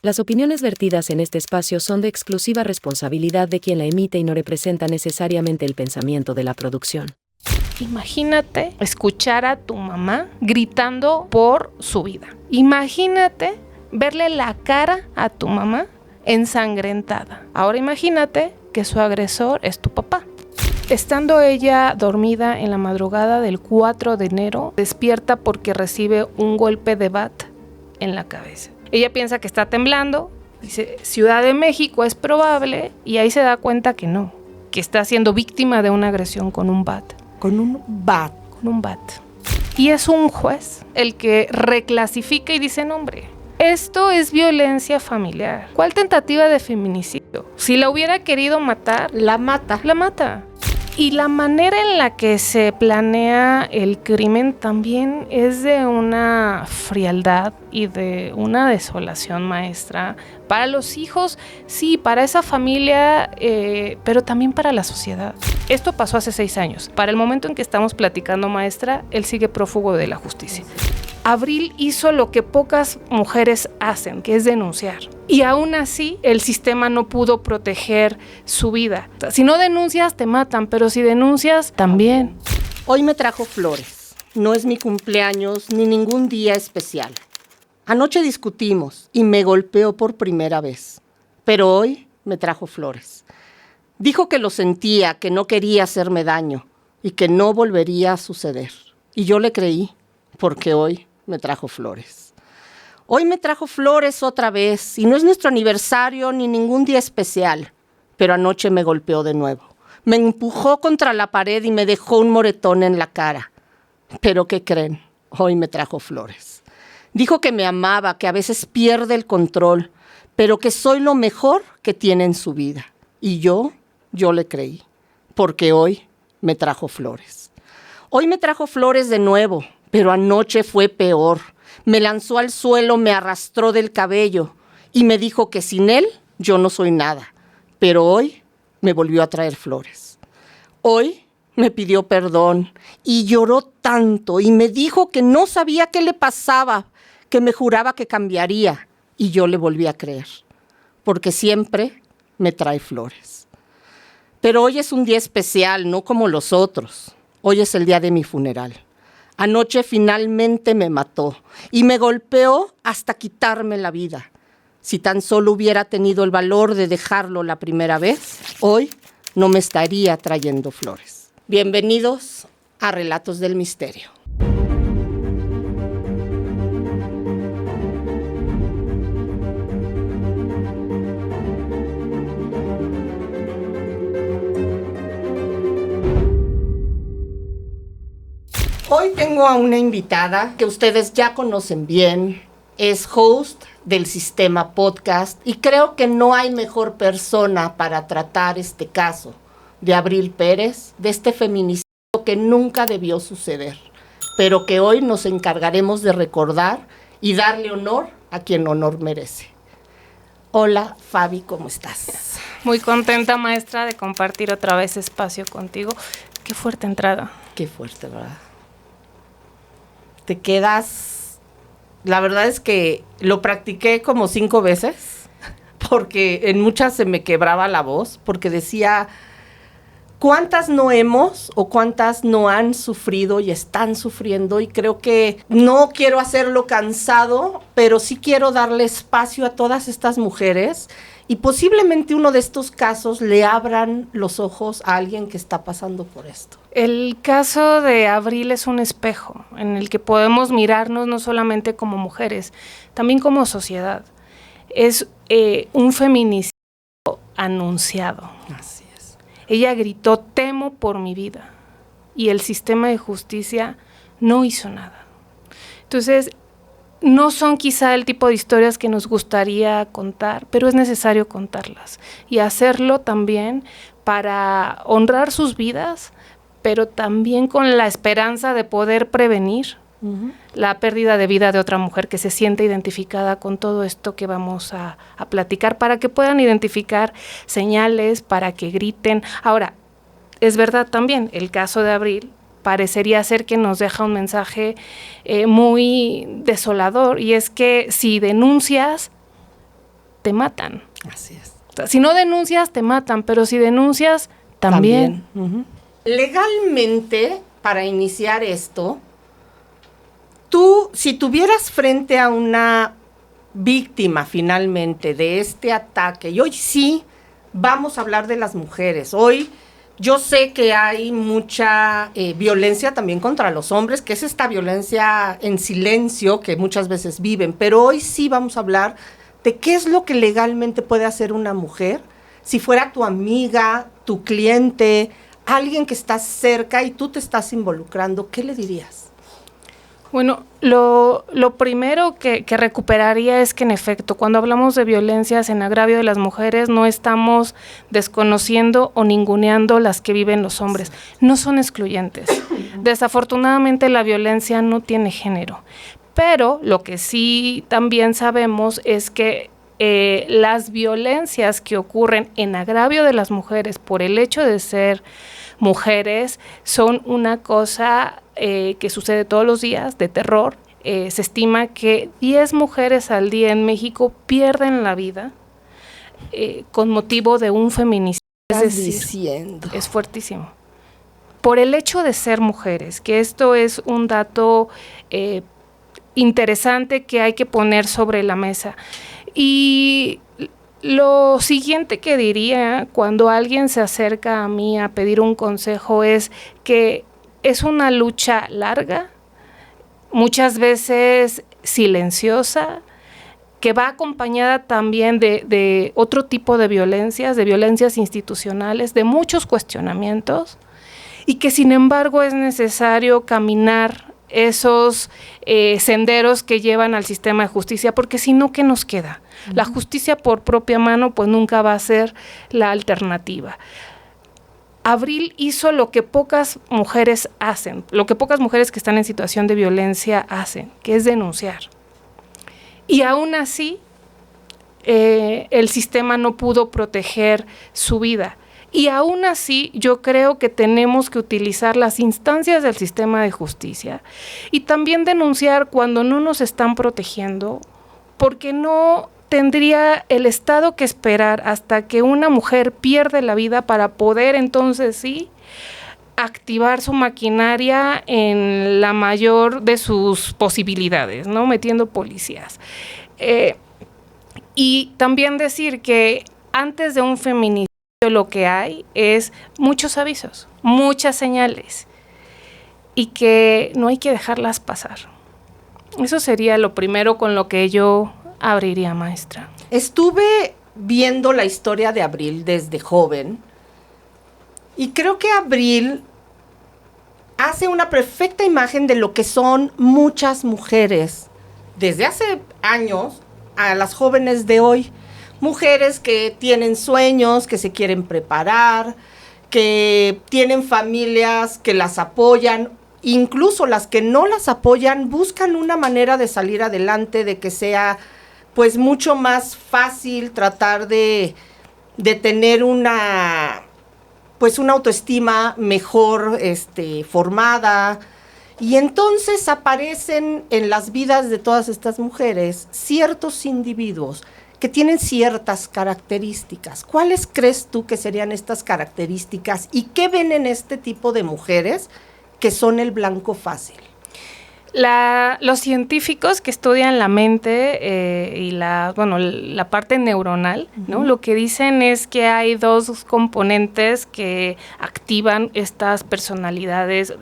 Las opiniones vertidas en este espacio son de exclusiva responsabilidad de quien la emite y no representa necesariamente el pensamiento de la producción. Imagínate escuchar a tu mamá gritando por su vida. Imagínate verle la cara a tu mamá ensangrentada. Ahora imagínate que su agresor es tu papá. Estando ella dormida en la madrugada del 4 de enero, despierta porque recibe un golpe de bat en la cabeza. Ella piensa que está temblando, dice Ciudad de México es probable, y ahí se da cuenta que no, que está siendo víctima de una agresión con un bat. Con un bat. Con un bat. Y es un juez el que reclasifica y dice, no, hombre, esto es violencia familiar. ¿Cuál tentativa de feminicidio? Si la hubiera querido matar, La mata. la mata. Y la manera en la que se planea el crimen también es de una frialdad y de una desolación, maestra. Para los hijos, sí, para esa familia, pero también para la sociedad. Esto pasó hace 6 años. Para el momento en que estamos platicando, maestra, él sigue prófugo de la justicia. Abril hizo lo que pocas mujeres hacen, que es denunciar. Y aún así, el sistema no pudo proteger su vida. O sea, si no denuncias, te matan, pero si denuncias, también. Hoy me trajo flores. No es mi cumpleaños ni ningún día especial. Anoche discutimos y me golpeó por primera vez. Pero hoy me trajo flores. Dijo que lo sentía, que no quería hacerme daño y que no volvería a suceder. Y yo le creí, porque hoy me trajo flores. Hoy me trajo flores otra vez, y no es nuestro aniversario ni ningún día especial, pero anoche me golpeó de nuevo. Me empujó contra la pared y me dejó un moretón en la cara. Pero ¿qué creen? Hoy me trajo flores. Dijo que me amaba, que a veces pierde el control, pero que soy lo mejor que tiene en su vida. Y yo le creí, porque hoy me trajo flores. Hoy me trajo flores de nuevo, pero anoche fue peor. Me lanzó al suelo, me arrastró del cabello y me dijo que sin él yo no soy nada. Pero hoy me volvió a traer flores. Hoy me pidió perdón y lloró tanto y me dijo que no sabía qué le pasaba, que me juraba que cambiaría, y yo le volví a creer, porque siempre me trae flores. Pero hoy es un día especial, no como los otros. Hoy es el día de mi funeral. Anoche finalmente me mató y me golpeó hasta quitarme la vida. Si tan solo hubiera tenido el valor de dejarlo la primera vez, hoy no me estaría trayendo flores. Bienvenidos a Relatos del Misterio. Hoy tengo a una invitada que ustedes ya conocen bien. Es host del Sistema Podcast y creo que no hay mejor persona para tratar este caso de Abril Pérez, de este feminicidio que nunca debió suceder, pero que hoy nos encargaremos de recordar y darle honor a quien honor merece. Hola, Fabi, ¿cómo estás? Muy contenta, maestra, de compartir otra vez espacio contigo. Qué fuerte entrada. Qué fuerte, ¿verdad? Te quedas... La verdad es que lo practiqué como 5 veces, porque en muchas se me quebraba la voz, porque decía, ¿cuántas no hemos o cuántas no han sufrido y están sufriendo? Y creo que no quiero hacerlo cansado, pero sí quiero darle espacio a todas estas mujeres, y posiblemente uno de estos casos le abran los ojos a alguien que está pasando por esto. El caso de Abril es un espejo en el que podemos mirarnos no solamente como mujeres, también como sociedad. Es un feminicidio anunciado. Así es. Ella gritó, temo por mi vida, y el sistema de justicia no hizo nada. Entonces, no son quizá el tipo de historias que nos gustaría contar, pero es necesario contarlas y hacerlo también para honrar sus vidas, pero también con la esperanza de poder prevenir la pérdida de vida de otra mujer que se siente identificada con todo esto que vamos a platicar, para que puedan identificar señales, para que griten. Ahora, es verdad también, el caso de Abril parecería ser que nos deja un mensaje muy desolador, y es que si denuncias, te matan. Así es. O sea, si no denuncias, te matan, pero si denuncias, también. Uh-huh. Legalmente, para iniciar esto, tú, si tuvieras frente a una víctima finalmente de este ataque, y hoy sí vamos a hablar de las mujeres, hoy yo sé que hay mucha violencia también contra los hombres, que es esta violencia en silencio que muchas veces viven, pero hoy sí vamos a hablar de qué es lo que legalmente puede hacer una mujer. Si fuera tu amiga, tu cliente, alguien que está cerca y tú te estás involucrando, ¿qué le dirías? Bueno, lo primero que recuperaría es que, en efecto, cuando hablamos de violencias en agravio de las mujeres, no estamos desconociendo o ninguneando las que viven los hombres. No son excluyentes. Desafortunadamente, la violencia no tiene género. Pero lo que sí también sabemos es que las violencias que ocurren en agravio de las mujeres por el hecho de ser mujeres son una cosa que sucede todos los días, de terror. Se estima que 10 mujeres al día en México pierden la vida con motivo de un feminicidio. Es decir, es fuertísimo. Por el hecho de ser mujeres, que esto es un dato interesante que hay que poner sobre la mesa. Y lo siguiente que diría cuando alguien se acerca a mí a pedir un consejo es que es una lucha larga, muchas veces silenciosa, que va acompañada también de otro tipo de violencias institucionales, de muchos cuestionamientos, y que sin embargo es necesario caminar esos senderos que llevan al sistema de justicia, porque si no, ¿qué nos queda? La justicia por propia mano pues nunca va a ser la alternativa. Abril hizo lo que pocas mujeres hacen, lo que pocas mujeres que están en situación de violencia hacen, que es denunciar. Y aún así, el sistema no pudo proteger su vida. Y aún así, yo creo que tenemos que utilizar las instancias del sistema de justicia y también denunciar cuando no nos están protegiendo, porque no tendría el Estado que esperar hasta que una mujer pierde la vida para poder entonces sí activar su maquinaria en la mayor de sus posibilidades, ¿no? Metiendo policías. Y también decir que antes de un feminicidio lo que hay es muchos avisos, muchas señales, y que no hay que dejarlas pasar. Eso sería lo primero con lo que yo abriría, maestra. Estuve viendo la historia de Abril desde joven y creo que Abril hace una perfecta imagen de lo que son muchas mujeres desde hace años a las jóvenes de hoy. Mujeres que tienen sueños, que se quieren preparar, que tienen familias que las apoyan, incluso las que no las apoyan buscan una manera de salir adelante, de que sea pues mucho más fácil tratar de tener una autoestima mejor formada. Y entonces aparecen en las vidas de todas estas mujeres ciertos individuos que tienen ciertas características. ¿Cuáles crees tú que serían estas características y qué ven en este tipo de mujeres que son el blanco fácil? Los científicos que estudian la mente y la parte neuronal, ¿no? Lo que dicen es que hay dos componentes que activan estas personalidades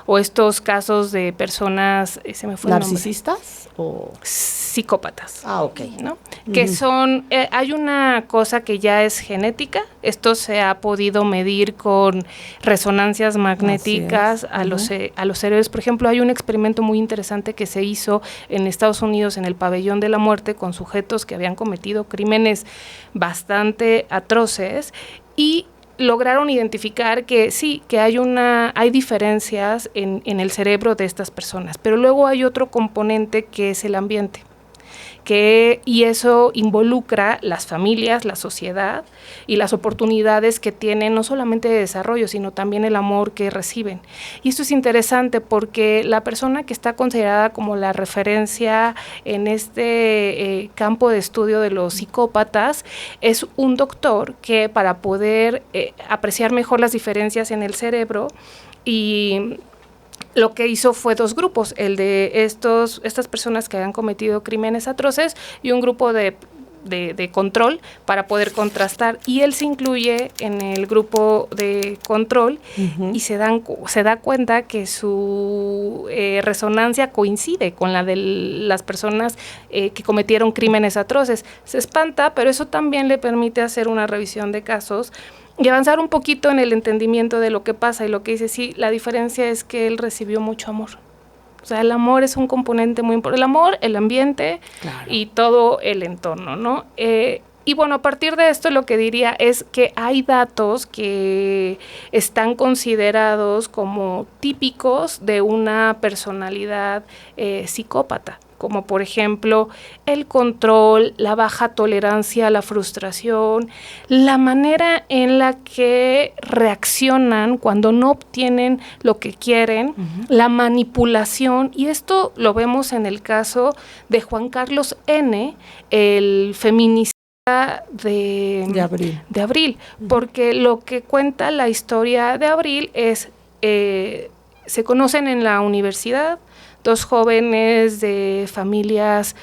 o estos casos de personas, se me fue el nombre. ¿Narcisistas o psicópatas? Ah, ok. ¿No? Que son, hay una cosa que ya es genética, esto se ha podido medir con resonancias magnéticas a los cerebros. Por ejemplo, hay un experimento muy interesante que se hizo en Estados Unidos en el Pabellón de la Muerte con sujetos que habían cometido crímenes bastante atroces y lograron identificar que sí, que hay diferencias en el cerebro de estas personas, pero luego hay otro componente que es el ambiente, y eso involucra las familias, la sociedad y las oportunidades que tienen, no solamente de desarrollo, sino también el amor que reciben. Y esto es interesante porque la persona que está considerada como la referencia en este campo de estudio de los psicópatas es un doctor que, para poder apreciar mejor las diferencias en el cerebro, y lo que hizo fue 2 grupos, el de estas personas que habían cometido crímenes atroces y un grupo de control para poder contrastar, y él se incluye en el grupo de control y se da cuenta que su resonancia coincide con la de las personas que cometieron crímenes atroces. Se espanta, pero eso también le permite hacer una revisión de casos y avanzar un poquito en el entendimiento de lo que pasa, y lo que dice, sí, la diferencia es que él recibió mucho amor. O sea, el amor es un componente muy importante. El amor, el ambiente, claro, y todo el entorno, ¿no? Y bueno, a partir de esto lo que diría es que hay datos que están considerados como típicos de una personalidad psicópata, como por ejemplo el control, la baja tolerancia a la frustración, la manera en la que reaccionan cuando no obtienen lo que quieren, la manipulación, y esto lo vemos en el caso de Juan Carlos N., el feminicida de Abril, porque lo que cuenta la historia de Abril es, se conocen en la universidad, 2 jóvenes de familias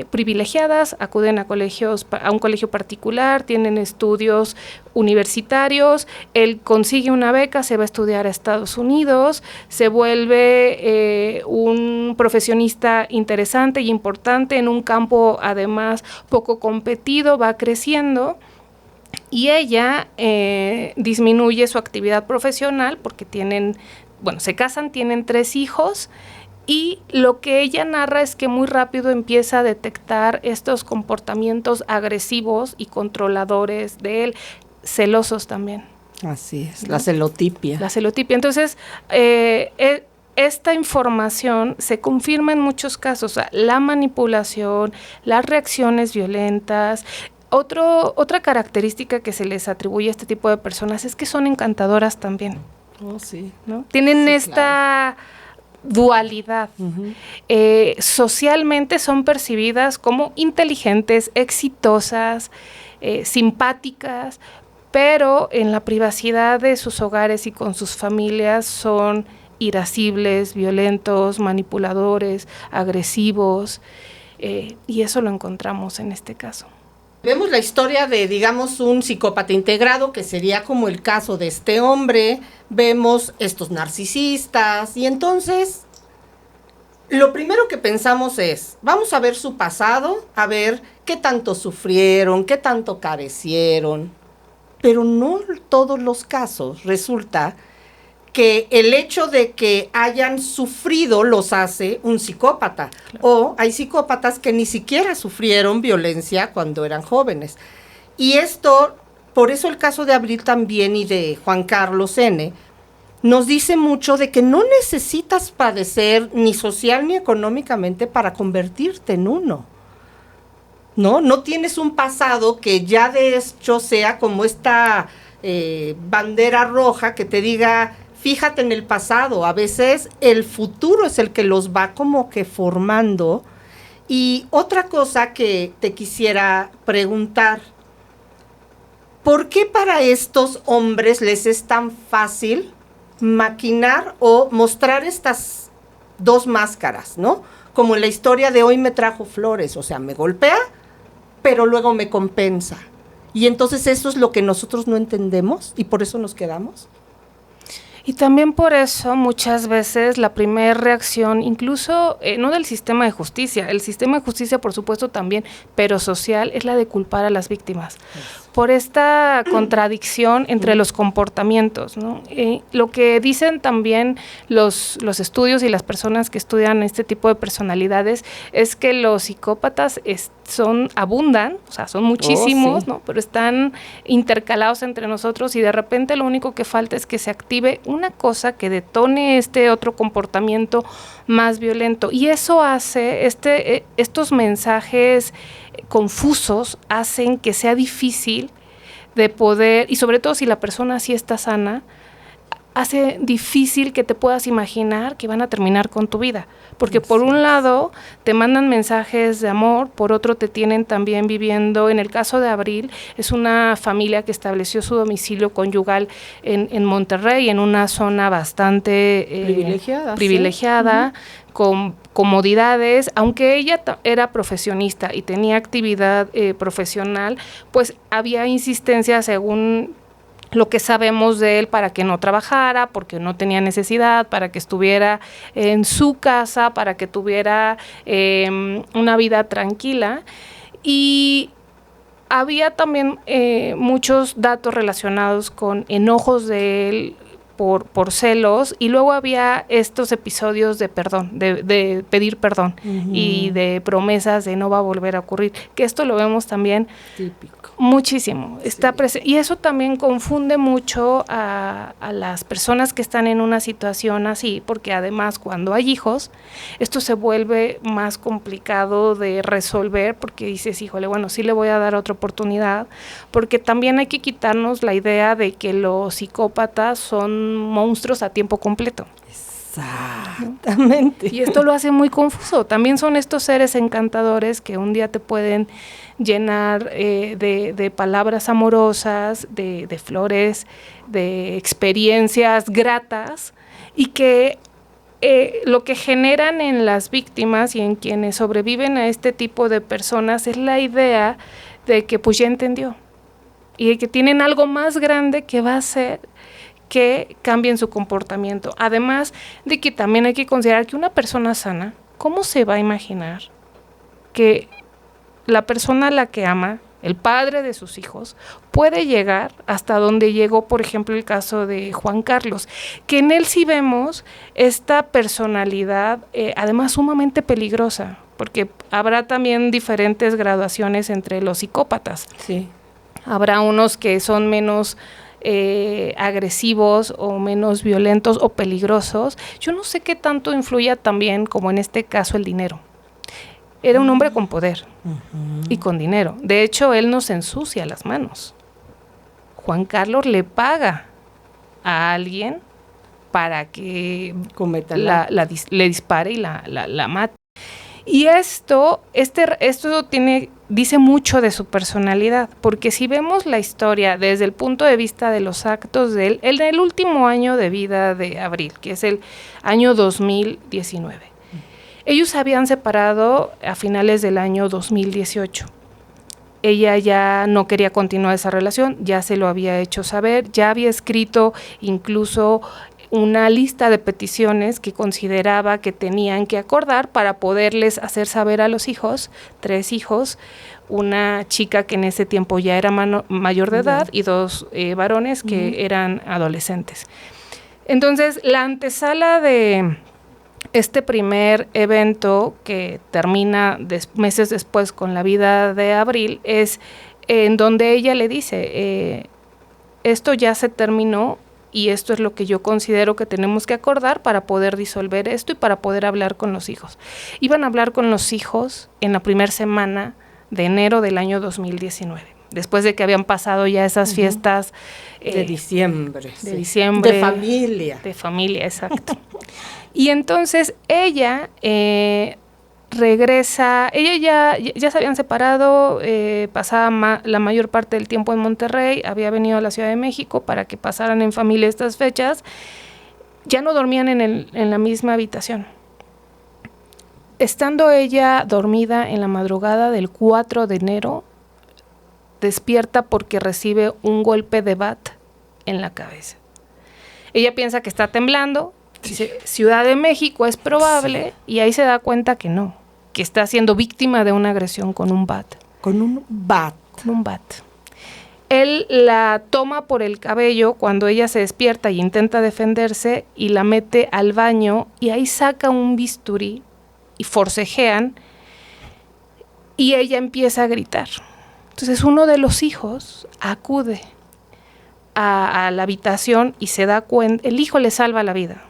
privilegiadas, acuden a un colegio particular, tienen estudios universitarios, él consigue una beca, se va a estudiar a Estados Unidos, se vuelve un profesionista interesante y importante en un campo además poco competido, va creciendo. Y ella disminuye su actividad profesional porque se casan, tienen 3 hijos, y lo que ella narra es que muy rápido empieza a detectar estos comportamientos agresivos y controladores de él, celosos también. Así es, ¿no? La celotipia. Entonces, esta información se confirma en muchos casos, o sea, la manipulación, las reacciones violentas. Otra característica que se les atribuye a este tipo de personas es que son encantadoras también. Oh, sí. ¿No? Tienen esta dualidad. Socialmente son percibidas como inteligentes, exitosas, simpáticas, pero en la privacidad de sus hogares y con sus familias son irascibles, violentos, manipuladores, agresivos, y eso lo encontramos en este caso. Vemos la historia de, digamos, un psicópata integrado, que sería como el caso de este hombre. Vemos estos narcisistas, y entonces lo primero que pensamos es, vamos a ver su pasado, a ver qué tanto sufrieron, qué tanto carecieron. Pero no todos los casos resulta que el hecho de que hayan sufrido los hace un psicópata. Claro. O hay psicópatas que ni siquiera sufrieron violencia cuando eran jóvenes. Y esto, por eso el caso de Abril también y de Juan Carlos N., nos dice mucho de que no necesitas padecer ni social ni económicamente para convertirte en uno. No tienes un pasado que ya de hecho sea como esta bandera roja que te diga, fíjate en el pasado. A veces el futuro es el que los va como que formando. Y otra cosa que te quisiera preguntar, ¿por qué para estos hombres les es tan fácil maquinar o mostrar estas 2 máscaras, ¿no? Como en la historia de Hoy me trajo flores, o sea, me golpea, pero luego me compensa. Y entonces eso es lo que nosotros no entendemos y por eso nos quedamos. Y también por eso muchas veces la primera reacción, incluso no del sistema de justicia, el sistema de justicia por supuesto también, pero social, es la de culpar a las víctimas. por esta contradicción entre los comportamientos, ¿no? Lo que dicen también los estudios y las personas que estudian este tipo de personalidades es que los psicópatas abundan, o sea, son muchísimos, sí, ¿no? Pero están intercalados entre nosotros y de repente lo único que falta es que se active una cosa que detone este otro comportamiento más violento. Y eso hace, estos mensajes confusos hacen que sea difícil de poder, y sobre todo si la persona sí está sana, hace difícil que te puedas imaginar que van a terminar con tu vida. Porque por un lado te mandan mensajes de amor, por otro te tienen también viviendo, en el caso de Abril, es una familia que estableció su domicilio conyugal en Monterrey, en una zona bastante privilegiada, ¿sí? Con comodidades, aunque ella era profesionista y tenía actividad profesional, pues había insistencia según lo que sabemos de él para que no trabajara, porque no tenía necesidad, para que estuviera en su casa, para que tuviera una vida tranquila. Y había también muchos datos relacionados con enojos de él por celos, y luego había estos episodios de perdón, de pedir perdón, y de promesas de no va a volver a ocurrir, que esto lo vemos también típico. Muchísimo, está presente, y eso también confunde mucho a las personas que están en una situación así, porque además cuando hay hijos, esto se vuelve más complicado de resolver, porque dices, híjole, bueno, sí le voy a dar otra oportunidad, porque también hay que quitarnos la idea de que los psicópatas son monstruos a tiempo completo. Exactamente. Y esto lo hace muy confuso. También son estos seres encantadores que un día te pueden llenar de palabras amorosas, de flores, de experiencias gratas, y que lo que generan en las víctimas y en quienes sobreviven a este tipo de personas es la idea de que pues ya entendió y de que tienen algo más grande que va a hacer que cambien su comportamiento. Además de que también hay que considerar que una persona sana, ¿cómo se va a imaginar que la persona a la que ama, el padre de sus hijos, puede llegar hasta donde llegó, por ejemplo, el caso de Juan Carlos, que en él sí vemos esta personalidad, además sumamente peligrosa, porque habrá también diferentes graduaciones entre los psicópatas. Sí. Habrá unos que son menos agresivos o menos violentos o peligrosos. Yo no sé qué tanto influya también, como en este caso, el dinero. Era un hombre con poder y con dinero. De hecho, él nos ensucia las manos. Juan Carlos le paga a alguien para que le dispare y la mate. Y esto dice mucho de su personalidad, porque si vemos la historia desde el punto de vista de los actos de él, en el último año de vida de Abril, que es el año 2019, ellos se habían separado a finales del año 2018. Ella ya no quería continuar esa relación, ya se lo había hecho saber, ya había escrito incluso una lista de peticiones que consideraba que tenían que acordar para poderles hacer saber a los hijos, 3 hijos, una chica que en ese tiempo ya era mayor de edad y 2 varones que eran adolescentes. Entonces, la antesala de este primer evento, que termina meses después con la vida de Abril, es en donde ella le dice, esto ya se terminó, y esto es lo que yo considero que tenemos que acordar para poder disolver esto y para poder hablar con los hijos. Iban a hablar con los hijos en la primera semana de enero del año 2019, después de que habían pasado ya esas fiestas de diciembre. De diciembre. De familia. De familia, exacto. Y entonces ella regresa, ella ya se habían separado, pasaba la mayor parte del tiempo en Monterrey, había venido a la Ciudad de México para que pasaran en familia estas fechas, ya no dormían en la misma habitación. Estando ella dormida en la madrugada del 4 de enero, despierta porque recibe un golpe de bat en la cabeza. Ella piensa que está temblando, dice, Ciudad de México es probable, y ahí se da cuenta que no, que está siendo víctima de una agresión con un bat. Con un bat. Con un bat. Él la toma por el cabello cuando ella se despierta y intenta defenderse y la mete al baño y ahí saca un bisturí y forcejean y ella empieza a gritar. Entonces uno de los hijos acude a la habitación y se da cuenta, el hijo le salva la vida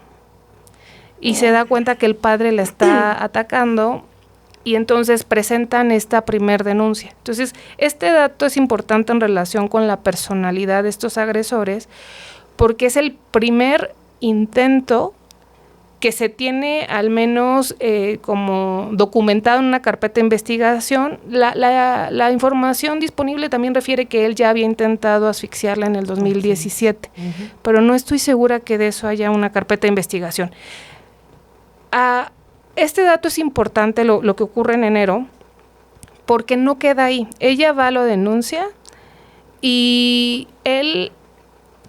y se da cuenta que el padre la está atacando. Y entonces presentan esta primer denuncia. Entonces, este dato es importante en relación con la personalidad de estos agresores, porque es el primer intento que se tiene al menos como documentado en una carpeta de investigación. La información disponible también refiere que él ya había intentado asfixiarla en el 2017, pero no estoy segura que de eso haya una carpeta de investigación. Este dato es importante, lo que ocurre en enero, porque no queda ahí. Ella va, lo denuncia y él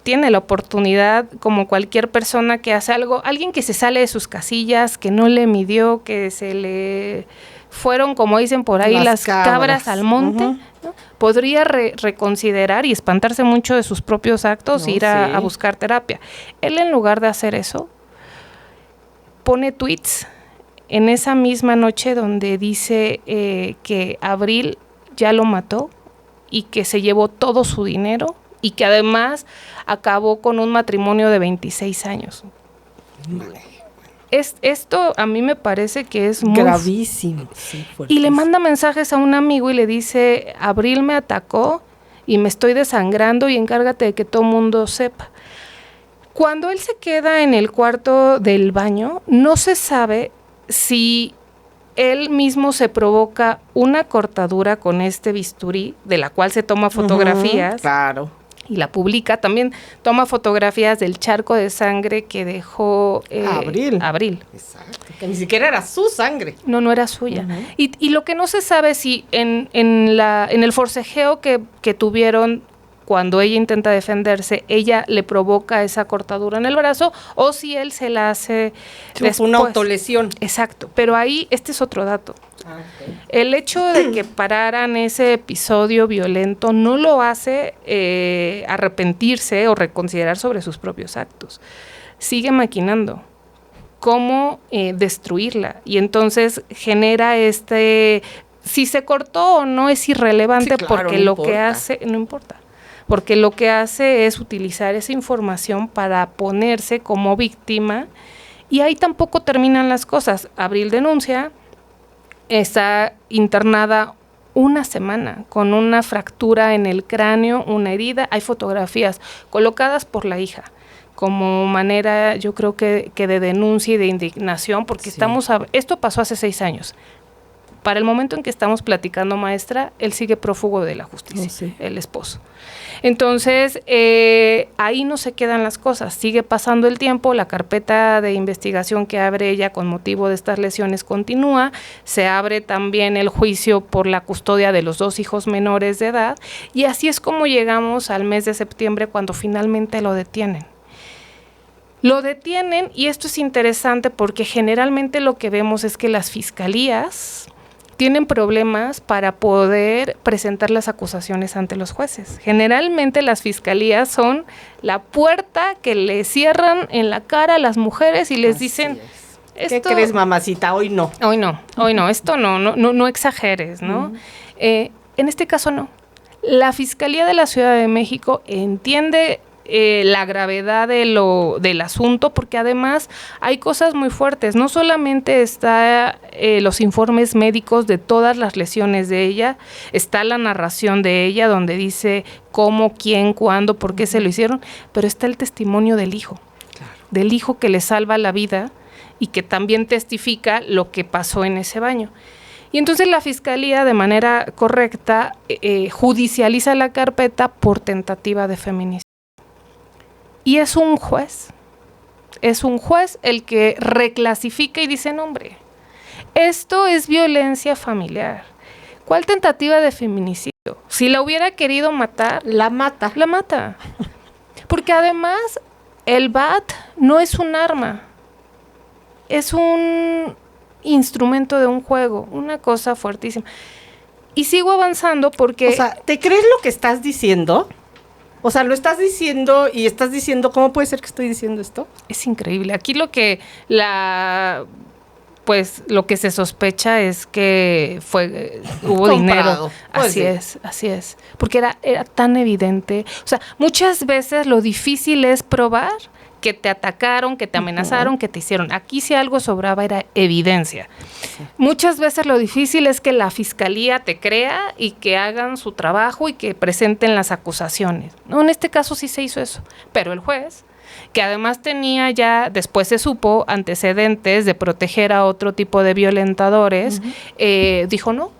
tiene la oportunidad, como cualquier persona que hace algo, alguien que se sale de sus casillas, que no le midió, que se le fueron, como dicen por ahí, las cabras al monte, ¿no? Podría reconsiderar y espantarse mucho de sus propios actos e ir a buscar terapia. Él, en lugar de hacer eso, pone tweets en esa misma noche donde dice que Abril ya lo mató y que se llevó todo su dinero y que además acabó con un matrimonio de 26 años. Esto a mí me parece que es muy gravísimo. Sí, y le manda mensajes a un amigo y le dice: Abril me atacó y me estoy desangrando y encárgate de que todo mundo sepa. Cuando él se queda en el cuarto del baño, no se sabe si él mismo se provoca una cortadura con este bisturí, de la cual se toma fotografías. Claro. Y la publica. También toma fotografías del charco de sangre que dejó Abril. Exacto. Que ni siquiera era su sangre. No era suya. Y lo que no se sabe es si en el forcejeo que tuvieron cuando ella intenta defenderse, ella le provoca esa cortadura en el brazo, o si él se la hace después. Una autolesión. Exacto, pero ahí este es otro dato. El hecho de que pararan ese episodio violento no lo hace arrepentirse o reconsiderar sobre sus propios actos. Sigue maquinando cómo destruirla, y entonces genera si se cortó o no es irrelevante, sí, claro, porque lo que hace, no importa. Porque lo que hace es utilizar esa información para ponerse como víctima, y ahí tampoco terminan las cosas. Abril denuncia, está internada una semana con una fractura en el cráneo, una herida. Hay fotografías colocadas por la hija como manera, yo creo que de denuncia y de indignación, porque esto pasó hace 6 años. Para el momento en que estamos platicando, maestra, él sigue prófugo de la justicia, el esposo. Entonces, ahí no se quedan las cosas, sigue pasando el tiempo, la carpeta de investigación que abre ella con motivo de estas lesiones continúa, se abre también el juicio por la custodia de los 2 hijos menores de edad, y así es como llegamos al mes de septiembre, cuando finalmente lo detienen. Lo detienen, y esto es interesante porque generalmente lo que vemos es que las fiscalías tienen problemas para poder presentar las acusaciones ante los jueces. Generalmente las fiscalías son la puerta que le cierran en la cara a las mujeres y les dicen, ¿qué crees, mamacita? Hoy no, esto no exageres, ¿no? En este caso no. La Fiscalía de la Ciudad de México entiende la gravedad del asunto, porque además hay cosas muy fuertes. No solamente está los informes médicos de todas las lesiones de ella, está la narración de ella donde dice cómo, quién, cuándo, por qué se lo hicieron, pero está el testimonio del hijo, del hijo que le salva la vida y que también testifica lo que pasó en ese baño. Y entonces la Fiscalía, de manera correcta, judicializa la carpeta por tentativa de feminicidio. Y es un juez el que reclasifica y dice, no, hombre, esto es violencia familiar. ¿Cuál tentativa de feminicidio? Si la hubiera querido matar, la mata. Porque además el bat no es un arma, es un instrumento de un juego, una cosa fuertísima. Y sigo avanzando porque... O sea, ¿te crees lo que estás diciendo? O sea, lo estás diciendo y estás diciendo, ¿cómo puede ser que estoy diciendo esto? Es increíble. Aquí lo que lo que se sospecha es que hubo dinero. Pues Así es. Porque era tan evidente. O sea, muchas veces lo difícil es probar que te atacaron, que te amenazaron, que te hicieron. Aquí si algo sobraba era evidencia. Sí. Muchas veces lo difícil es que la fiscalía te crea y que hagan su trabajo y que presenten las acusaciones. No, en este caso sí se hizo eso. Pero el juez, que además tenía ya, después se supo, antecedentes de proteger a otro tipo de violentadores, dijo no,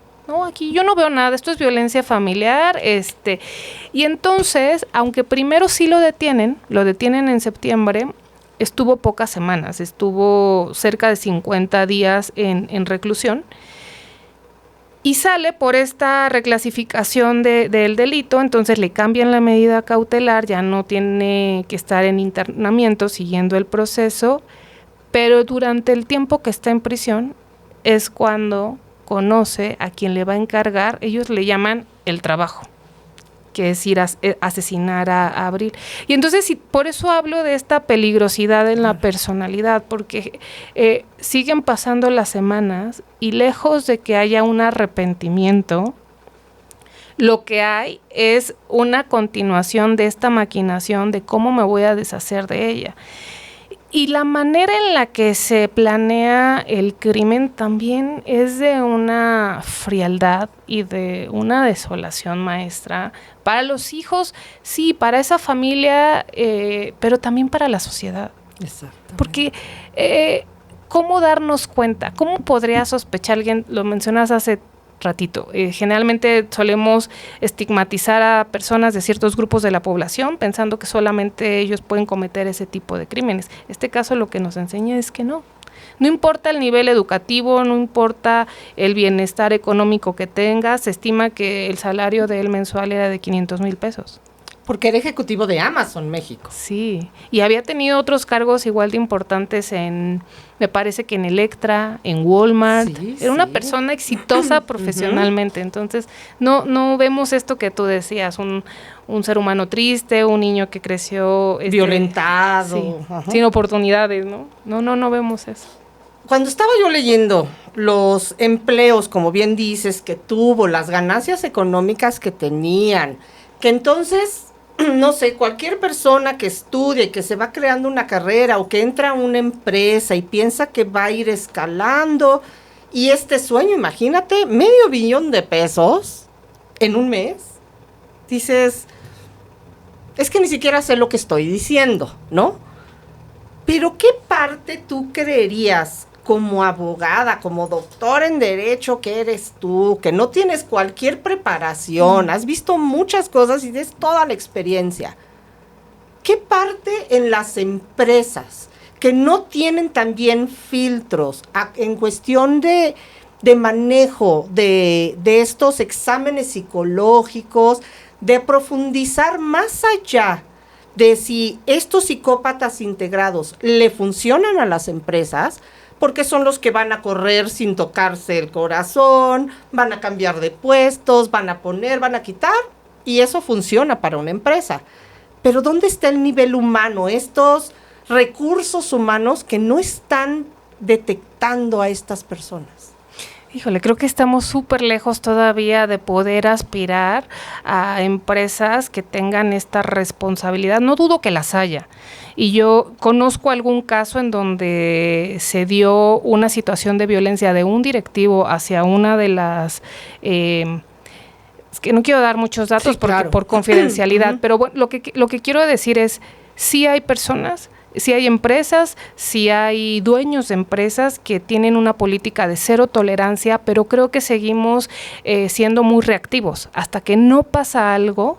aquí yo no veo nada, esto es violencia familiar, y entonces, aunque primero sí lo detienen en septiembre, estuvo pocas semanas, estuvo cerca de 50 días en reclusión, y sale por esta reclasificación del delito, entonces le cambian la medida cautelar, ya no tiene que estar en internamiento siguiendo el proceso, pero durante el tiempo que está en prisión es cuando conoce a quien le va a encargar, ellos le llaman el trabajo, que es ir a asesinar a Abril. Y entonces, por eso hablo de esta peligrosidad en la personalidad, porque siguen pasando las semanas y lejos de que haya un arrepentimiento, lo que hay es una continuación de esta maquinación de cómo me voy a deshacer de ella. Y la manera en la que se planea el crimen también es de una frialdad y de una desolación maestra para los hijos, sí, para esa familia, pero también para la sociedad. Exacto. Porque ¿cómo darnos cuenta? ¿Cómo podría sospechar alguien? Lo mencionas hace ratito. Generalmente solemos estigmatizar a personas de ciertos grupos de la población pensando que solamente ellos pueden cometer ese tipo de crímenes. Este caso lo que nos enseña es que no. No importa el nivel educativo, no importa el bienestar económico que tengas, se estima que el salario de él mensual era de 500,000 pesos. Porque era ejecutivo de Amazon México. Sí, y había tenido otros cargos igual de importantes me parece que en Electra, en Walmart. Era una persona exitosa profesionalmente. Entonces, no vemos esto que tú decías, un ser humano triste, un niño que creció violentado, sin oportunidades, ¿no? No vemos eso. Cuando estaba yo leyendo los empleos, como bien dices, que tuvo, las ganancias económicas que tenían, que entonces, no sé, cualquier persona que estudie, que se va creando una carrera o que entra a una empresa y piensa que va a ir escalando, y este sueño, imagínate, $500 million en un mes, dices, es que ni siquiera sé lo que estoy diciendo, ¿no? Pero ¿qué parte tú creerías como abogada, como doctora en derecho que eres tú, que no tienes cualquier preparación, has visto muchas cosas y tienes toda la experiencia? ¿Qué parte en las empresas que no tienen también filtros en cuestión de manejo de estos exámenes psicológicos, de profundizar más allá de si estos psicópatas integrados le funcionan a las empresas? Porque son los que van a correr sin tocarse el corazón, van a cambiar de puestos, van a poner, van a quitar, y eso funciona para una empresa. Pero ¿dónde está el nivel humano? Estos recursos humanos que no están detectando a estas personas. Híjole, creo que estamos súper lejos todavía de poder aspirar a empresas que tengan esta responsabilidad. No dudo que las haya. Y yo conozco algún caso en donde se dio una situación de violencia de un directivo hacia una de las... es que no quiero dar muchos datos por confidencialidad, pero bueno, lo que quiero decir es, sí hay personas, sí hay empresas, sí hay dueños de empresas que tienen una política de cero tolerancia, pero creo que seguimos siendo muy reactivos. Hasta que no pasa algo,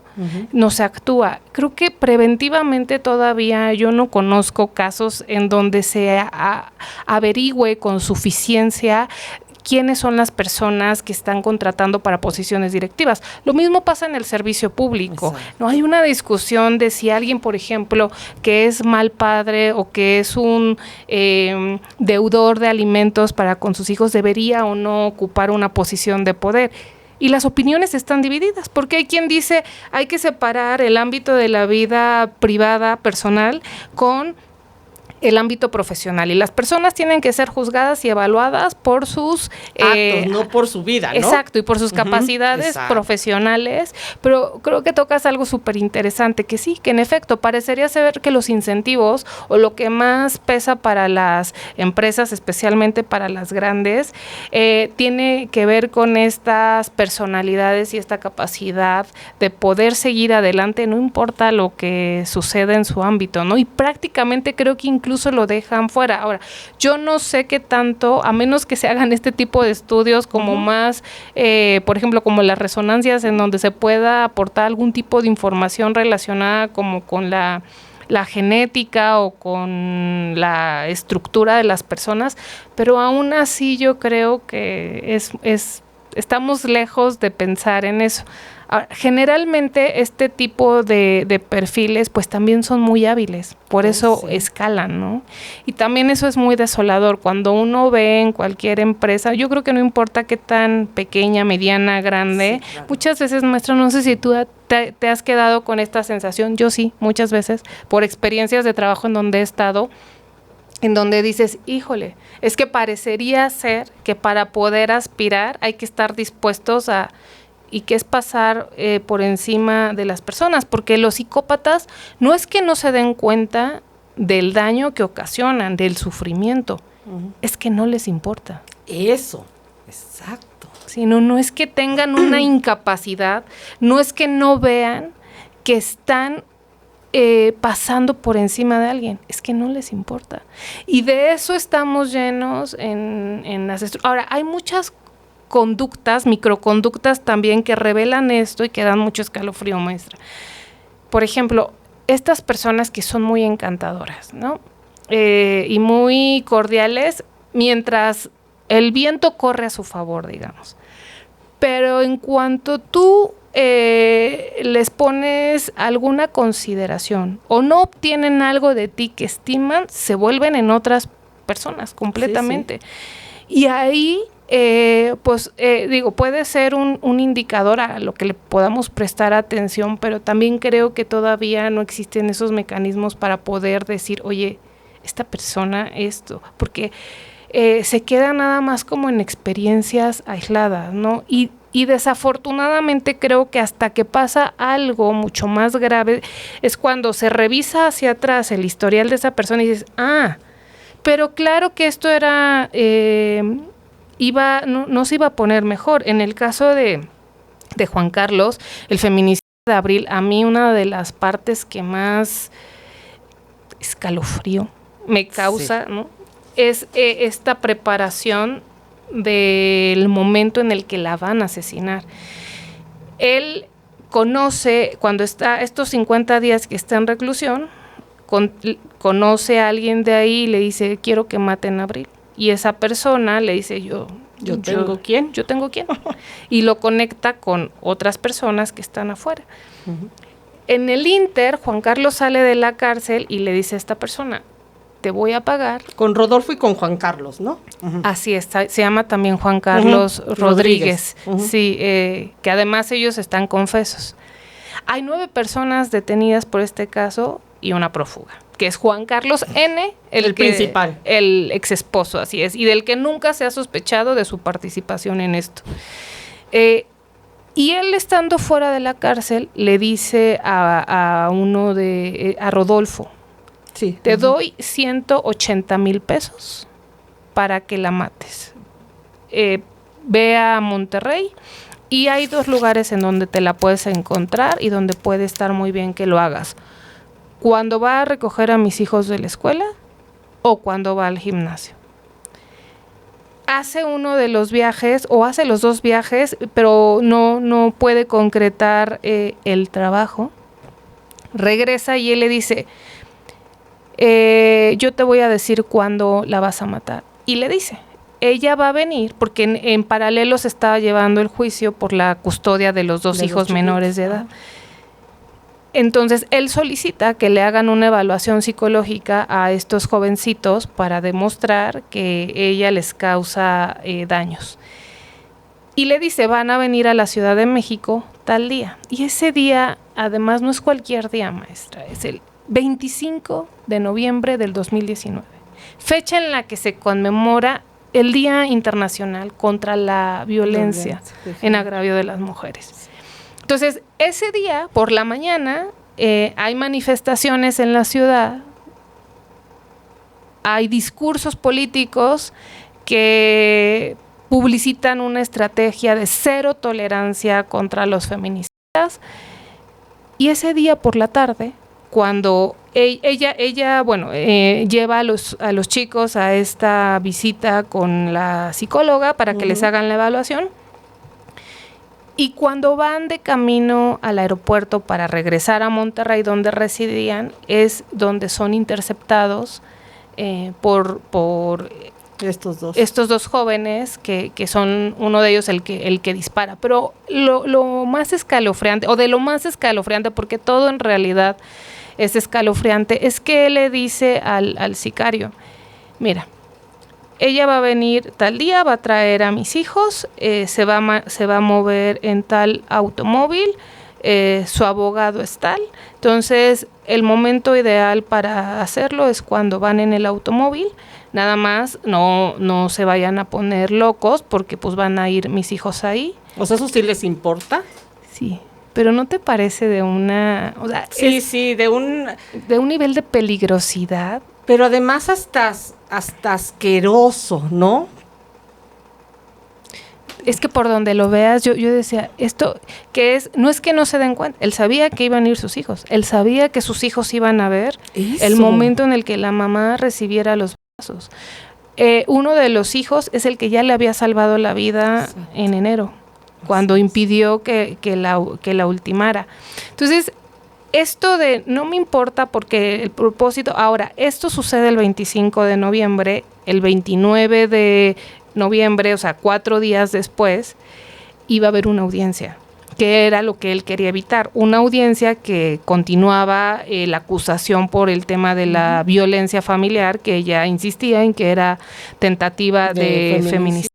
no se actúa. Creo que preventivamente todavía yo no conozco casos en donde se averigüe con suficiencia quiénes son las personas que están contratando para posiciones directivas. Lo mismo pasa en el servicio público. Exacto. No hay una discusión de si alguien, por ejemplo, que es mal padre o que es un deudor de alimentos para con sus hijos, debería o no ocupar una posición de poder. Y las opiniones están divididas, porque hay quien dice hay que separar el ámbito de la vida privada, personal, con el ámbito profesional, y las personas tienen que ser juzgadas y evaluadas por sus actos, no por su vida, ¿no? Exacto, y por sus capacidades profesionales, pero creo que tocas algo súper interesante, que sí, que en efecto parecería ser que los incentivos o lo que más pesa para las empresas, especialmente para las grandes, tiene que ver con estas personalidades y esta capacidad de poder seguir adelante, no importa lo que suceda en su ámbito, ¿no? Y prácticamente creo que incluso lo dejan fuera. Ahora, yo no sé qué tanto, a menos que se hagan este tipo de estudios como más, por ejemplo, como las resonancias, en donde se pueda aportar algún tipo de información relacionada como con la genética o con la estructura de las personas, pero aún así yo creo que estamos lejos de pensar en eso. Ahora, generalmente este tipo de perfiles pues también son muy hábiles, por eso escalan, ¿no? Y también eso es muy desolador, cuando uno ve en cualquier empresa, yo creo que no importa qué tan pequeña, mediana, grande, claro. Muchas veces, maestra, no sé si tú te has quedado con esta sensación, yo sí, muchas veces, por experiencias de trabajo en donde he estado, en donde dices, híjole, es que parecería ser que para poder aspirar hay que estar dispuestos a, y que es pasar por encima de las personas, porque los psicópatas no es que no se den cuenta del daño que ocasionan, del sufrimiento, es que no les importa. Eso, exacto. Sí, no es que tengan una incapacidad, no es que no vean que están pasando por encima de alguien, es que no les importa. Y de eso estamos llenos en las Ahora, hay muchas conductas, microconductas también que revelan esto y que dan mucho escalofrío, maestra. Por ejemplo, estas personas que son muy encantadoras, ¿no? Y muy cordiales mientras el viento corre a su favor, digamos. Pero en cuanto tú les pones alguna consideración o no obtienen algo de ti que estiman, se vuelven en otras personas completamente. Sí. Y ahí puede ser un indicador a lo que le podamos prestar atención, pero también creo que todavía no existen esos mecanismos para poder decir, oye, esta persona esto, porque se queda nada más como en experiencias aisladas, ¿no? Y desafortunadamente creo que hasta que pasa algo mucho más grave es cuando se revisa hacia atrás el historial de esa persona y dices, pero claro que esto era... no se iba a poner mejor. En el caso de Juan Carlos, el feminicidio de Abril, a mí una de las partes que más escalofrío me causa, ¿no? Es esta preparación del momento en el que la van a asesinar. Él conoce, cuando está estos 50 días que está en reclusión, conoce a alguien de ahí y le dice, quiero que maten a Abril. Y esa persona le dice, ¿yo tengo quién? Yo tengo quién. Y lo conecta con otras personas que están afuera. En el Inter, Juan Carlos sale de la cárcel y le dice a esta persona, te voy a pagar. Con Rodolfo y con Juan Carlos, ¿no? Así es, se llama también Juan Carlos Rodríguez. Sí, que además ellos están confesos. Hay 9 personas detenidas por este caso y una prófuga, que es Juan Carlos N., el principal, el ex esposo, así es, y del que nunca se ha sospechado de su participación en esto. Y él, estando fuera de la cárcel, le dice a Rodolfo, te doy 180,000 pesos para que la mates. Ve a Monterrey y hay 2 lugares en donde te la puedes encontrar y donde puede estar muy bien que lo hagas. Cuando va a recoger a mis hijos de la escuela o cuando va al gimnasio. Hace uno de los viajes o hace los 2 viajes, pero no puede concretar el trabajo. Regresa y él le dice, yo te voy a decir cuándo la vas a matar. Y le dice, ella va a venir, porque en paralelo se estaba llevando el juicio por la custodia de los 2 hijos menores de edad. Entonces, él solicita que le hagan una evaluación psicológica a estos jovencitos para demostrar que ella les causa daños. y le dice, van a venir a la Ciudad de México tal día. Y ese día, además, no es cualquier día, maestra, es el 25 de noviembre del 2019, fecha en la que se conmemora el Día Internacional contra la Violencia en agravio de las mujeres. Entonces, ese día, por la mañana, hay manifestaciones en la ciudad, hay discursos políticos que publicitan una estrategia de cero tolerancia contra los feminicidas, y ese día por la tarde, cuando ella lleva a los chicos a esta visita con la psicóloga para que les hagan la evaluación, y cuando van de camino al aeropuerto para regresar a Monterrey, donde residían, es donde son interceptados por estos dos jóvenes que son uno de ellos el que dispara. Pero lo más escalofriante, o de lo más escalofriante, porque todo en realidad es escalofriante, es que él le dice al sicario, mira, ella va a venir tal día, va a traer a mis hijos, se va a mover en tal automóvil, su abogado es tal, entonces el momento ideal para hacerlo es cuando van en el automóvil, nada más no se vayan a poner locos porque pues van a ir mis hijos ahí. O sea, ¿eso sí les importa? Sí, pero ¿no te parece de una... O sea, sí, de un nivel de peligrosidad? Pero además hasta asqueroso, ¿no? Es que por donde lo veas, yo decía, esto no es que no se den cuenta, él sabía que iban a ir sus hijos, él sabía que sus hijos iban a ver el momento en el que la mamá recibiera los brazos. Uno de los hijos es el que ya le había salvado la vida en enero, cuando impidió que la ultimara. Entonces, esto de no me importa porque el propósito, ahora, esto sucede el 25 de noviembre, el 29 de noviembre, o sea, 4 días después, iba a haber una audiencia, que era lo que él quería evitar, una audiencia que continuaba la acusación por el tema de la violencia familiar, que ella insistía en que era tentativa de feminicidio.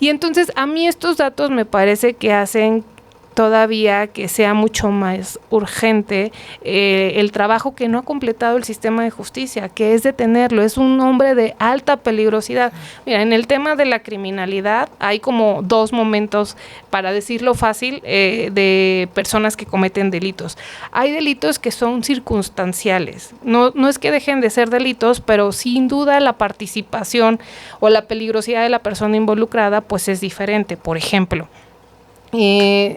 Y entonces a mí estos datos me parece que hacen todavía que sea mucho más urgente el trabajo que no ha completado el sistema de justicia, que es detenerlo. Es un hombre de alta peligrosidad. Mira, en el tema de la criminalidad hay como 2 momentos, para decirlo fácil, de personas que cometen delitos. Hay delitos que son circunstanciales. No es que dejen de ser delitos, pero sin duda la participación o la peligrosidad de la persona involucrada pues es diferente. Por ejemplo,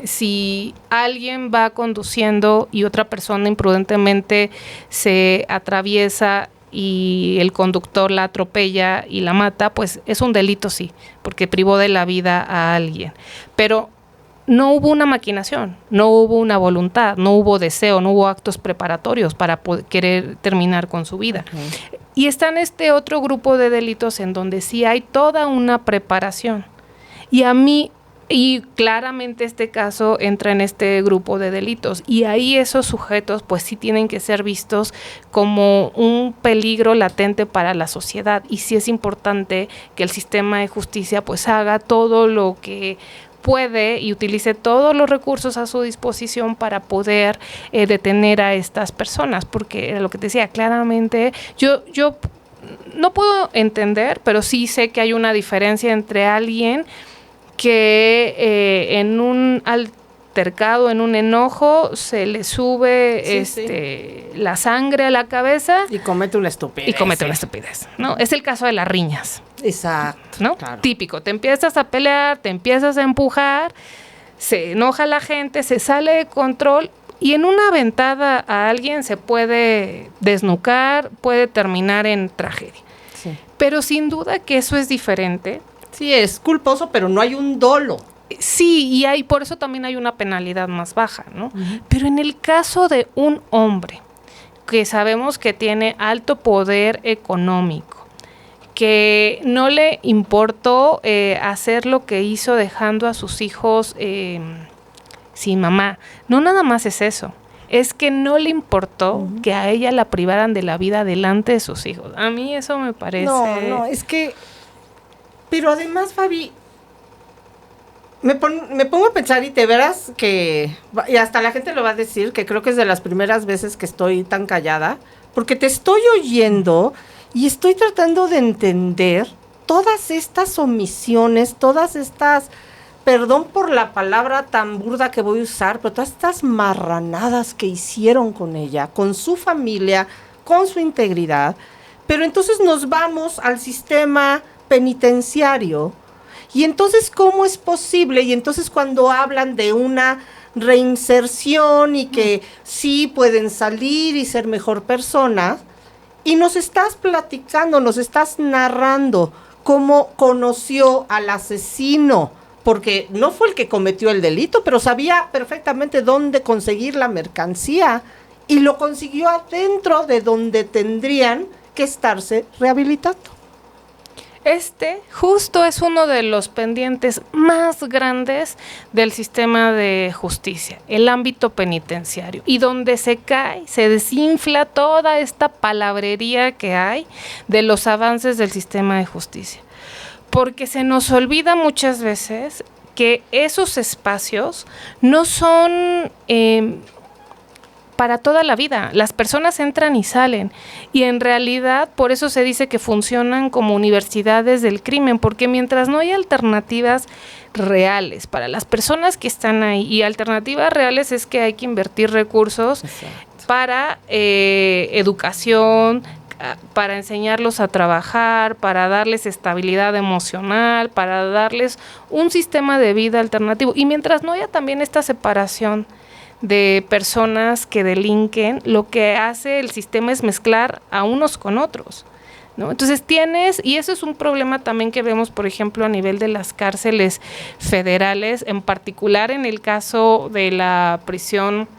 si alguien va conduciendo y otra persona imprudentemente se atraviesa y el conductor la atropella y la mata, pues es un delito, sí, porque privó de la vida a alguien. Pero no hubo una maquinación, no hubo una voluntad, no hubo deseo, no hubo actos preparatorios para querer terminar con su vida. Okay. Y está en este otro grupo de delitos en donde sí hay toda una preparación. Y claramente este caso entra en este grupo de delitos, y ahí esos sujetos pues sí tienen que ser vistos como un peligro latente para la sociedad, y sí es importante que el sistema de justicia pues haga todo lo que puede y utilice todos los recursos a su disposición para poder detener a estas personas, porque era lo que te decía, claramente yo no puedo entender, pero sí sé que hay una diferencia entre alguien que en un altercado, en un enojo, se le sube la sangre a la cabeza y comete una estupidez. ¿no? Es el caso de las riñas. Exacto. ¿No? Claro. Típico, te empiezas a pelear, te empiezas a empujar, se enoja la gente, se sale de control, y en una aventada a alguien se puede desnucar, puede terminar en tragedia. Sí. Pero sin duda que eso es diferente. Sí, es culposo, pero no hay un dolo. Sí, y por eso también hay una penalidad más baja, ¿no? Uh-huh. Pero en el caso de un hombre que sabemos que tiene alto poder económico, que no le importó hacer lo que hizo dejando a sus hijos sin mamá, no nada más es eso, es que no le importó que a ella la privaran de la vida delante de sus hijos. A mí eso me parece... No, es que... Pero además, Fabi, me pongo a pensar y te verás que, y hasta la gente lo va a decir, que creo que es de las primeras veces que estoy tan callada, porque te estoy oyendo y estoy tratando de entender todas estas omisiones, todas estas, perdón por la palabra tan burda que voy a usar, pero todas estas marranadas que hicieron con ella, con su familia, con su integridad. Pero entonces nos vamos al sistema penitenciario. Y entonces, ¿cómo es posible? Y entonces cuando hablan de una reinserción y que sí pueden salir y ser mejor personas, y nos estás platicando, nos estás narrando cómo conoció al asesino, porque no fue el que cometió el delito, pero sabía perfectamente dónde conseguir la mercancía y lo consiguió adentro de donde tendrían que estarse rehabilitando. Este justo es uno de los pendientes más grandes del sistema de justicia, el ámbito penitenciario, y donde se cae, se desinfla toda esta palabrería que hay de los avances del sistema de justicia. Porque se nos olvida muchas veces que esos espacios no son para toda la vida. Las personas entran y salen, y en realidad por eso se dice que funcionan como universidades del crimen, porque mientras no hay alternativas reales para las personas que están ahí, y alternativas reales es que hay que invertir recursos para educación, para enseñarlos a trabajar, para darles estabilidad emocional, para darles un sistema de vida alternativo, y mientras no haya también esta separación de personas que delinquen, lo que hace el sistema es mezclar a unos con otros, ¿no? Entonces y eso es un problema también que vemos, por ejemplo, a nivel de las cárceles federales, en particular en el caso de la prisión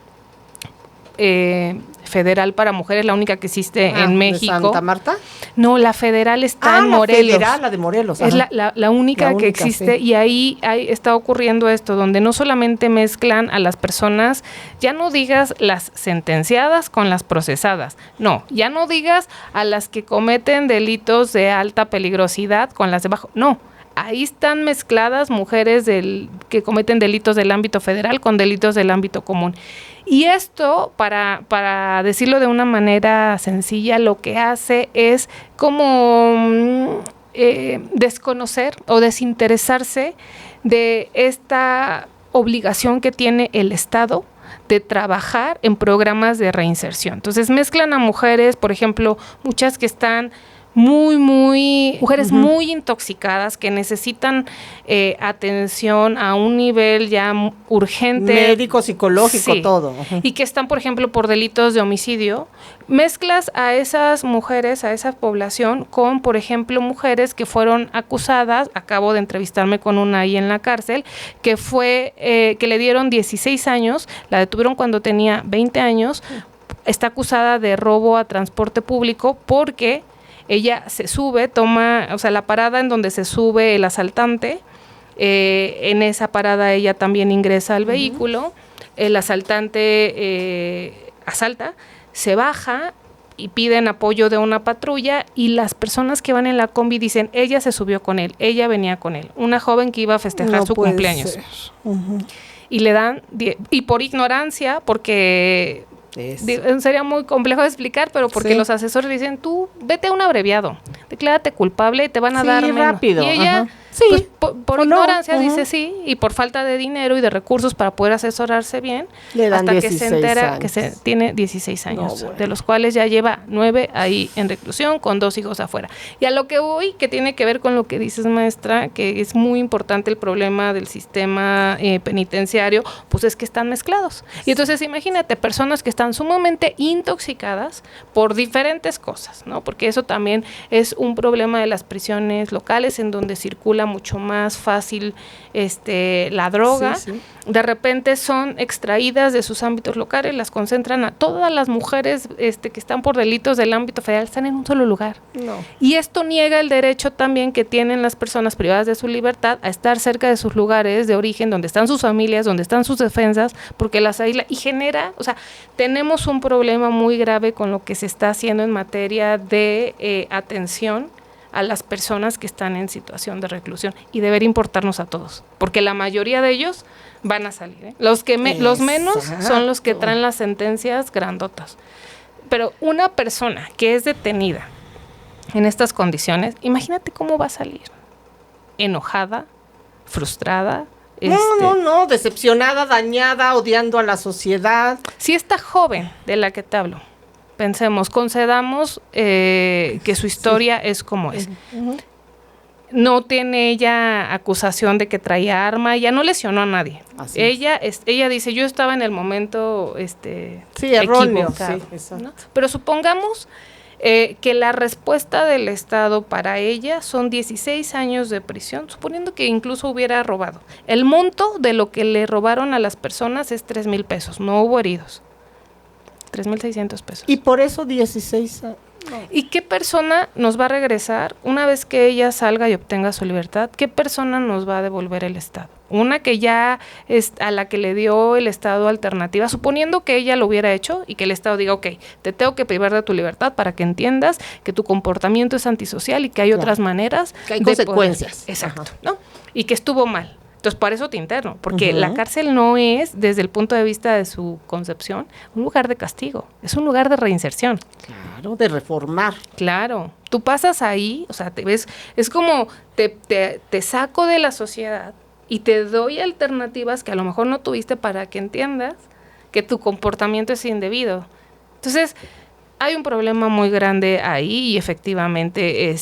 federal para mujeres, la única que existe en México. ¿De Santa Marta? No, la federal está en Morelos. Federal, la de Morelos. Es la única que existe, sí. Y ahí está ocurriendo esto, donde no solamente mezclan a las personas, ya no digas las sentenciadas con las procesadas, no, ya no digas a las que cometen delitos de alta peligrosidad con las de bajo, no. Ahí están mezcladas mujeres que cometen delitos del ámbito federal con delitos del ámbito común. Y esto, para decirlo de una manera sencilla, lo que hace es como desconocer o desinteresarse de esta obligación que tiene el Estado de trabajar en programas de reinserción. Entonces mezclan a mujeres, por ejemplo, muchas que están mujeres muy intoxicadas que necesitan atención a un nivel ya urgente. Médico, psicológico, sí, todo. Y que están, por ejemplo, por delitos de homicidio. Mezclas a esas mujeres, a esa población, con, por ejemplo, mujeres que fueron acusadas, acabo de entrevistarme con una ahí en la cárcel, que le dieron 16 años, la detuvieron cuando tenía 20 años, está acusada de robo a transporte público porque ella se sube, la parada en donde se sube el asaltante, en esa parada ella también ingresa al vehículo, el asaltante asalta, se baja y piden apoyo de una patrulla, y las personas que van en la combi dicen, ella se subió con él, ella venía con él, una joven que iba a festejar su cumpleaños. Y le dan, y por ignorancia, porque sería muy complejo de explicar, pero porque los asesores dicen, tú vete a un abreviado, declárate culpable y te van a dar menos. Rápido. Y ella, pues, por ignorancia dice sí, y por falta de dinero y de recursos para poder asesorarse bien, hasta que se entera que tiene 16 años, de los cuales ya lleva 9 ahí en reclusión con 2 hijos afuera. Y a lo que voy, que tiene que ver con lo que dices, maestra, que es muy importante el problema del sistema penitenciario, pues es que están mezclados. Y entonces imagínate, personas que están sumamente intoxicadas por diferentes cosas, ¿no? Porque eso también es un problema de las prisiones locales, en donde circula mucho más fácil la droga. Sí. De repente son extraídas de sus ámbitos locales, las concentran a todas las mujeres que están por delitos del ámbito federal, están en un solo lugar. No. Y esto niega el derecho también que tienen las personas privadas de su libertad a estar cerca de sus lugares de origen, donde están sus familias, donde están sus defensas, porque las aísla y genera, tenemos un problema muy grave con lo que se está haciendo en materia de atención a las personas que están en situación de reclusión y debería importarnos a todos, porque la mayoría de ellos van a salir, ¿eh? Los menos son los que traen las sentencias grandotas. Pero una persona que es detenida en estas condiciones, imagínate cómo va a salir. Enojada, frustrada. No, decepcionada, dañada, odiando a la sociedad. Si esta joven de la que te hablo, pensemos, concedamos que su historia es como es. No tiene ella acusación de que traía arma, ya no lesionó a nadie. Ella dice, yo estaba en el momento erróneo, equivocado, ¿no? Pero supongamos que la respuesta del Estado para ella son 16 años de prisión, suponiendo que incluso hubiera robado. El monto de lo que le robaron a las personas es 3,000 pesos, no hubo heridos. 3,600 pesos. Y por eso 16 años. No. ¿Y qué persona nos va a regresar una vez que ella salga y obtenga su libertad? ¿Qué persona nos va a devolver el Estado? Una que ya es a la que le dio el Estado alternativa, suponiendo que ella lo hubiera hecho y que el Estado diga, ok, te tengo que privar de tu libertad para que entiendas que tu comportamiento es antisocial y que hay otras maneras. Que hay consecuencias. Exacto, ¿no? Y que estuvo mal. Entonces, por eso te interno, porque la cárcel no es, desde el punto de vista de su concepción, un lugar de castigo, es un lugar de reinserción. Claro, de reformar. Claro, tú pasas ahí, o sea, te ves, es como te saco de la sociedad y te doy alternativas que a lo mejor no tuviste para que entiendas que tu comportamiento es indebido. Entonces, hay un problema muy grande ahí y efectivamente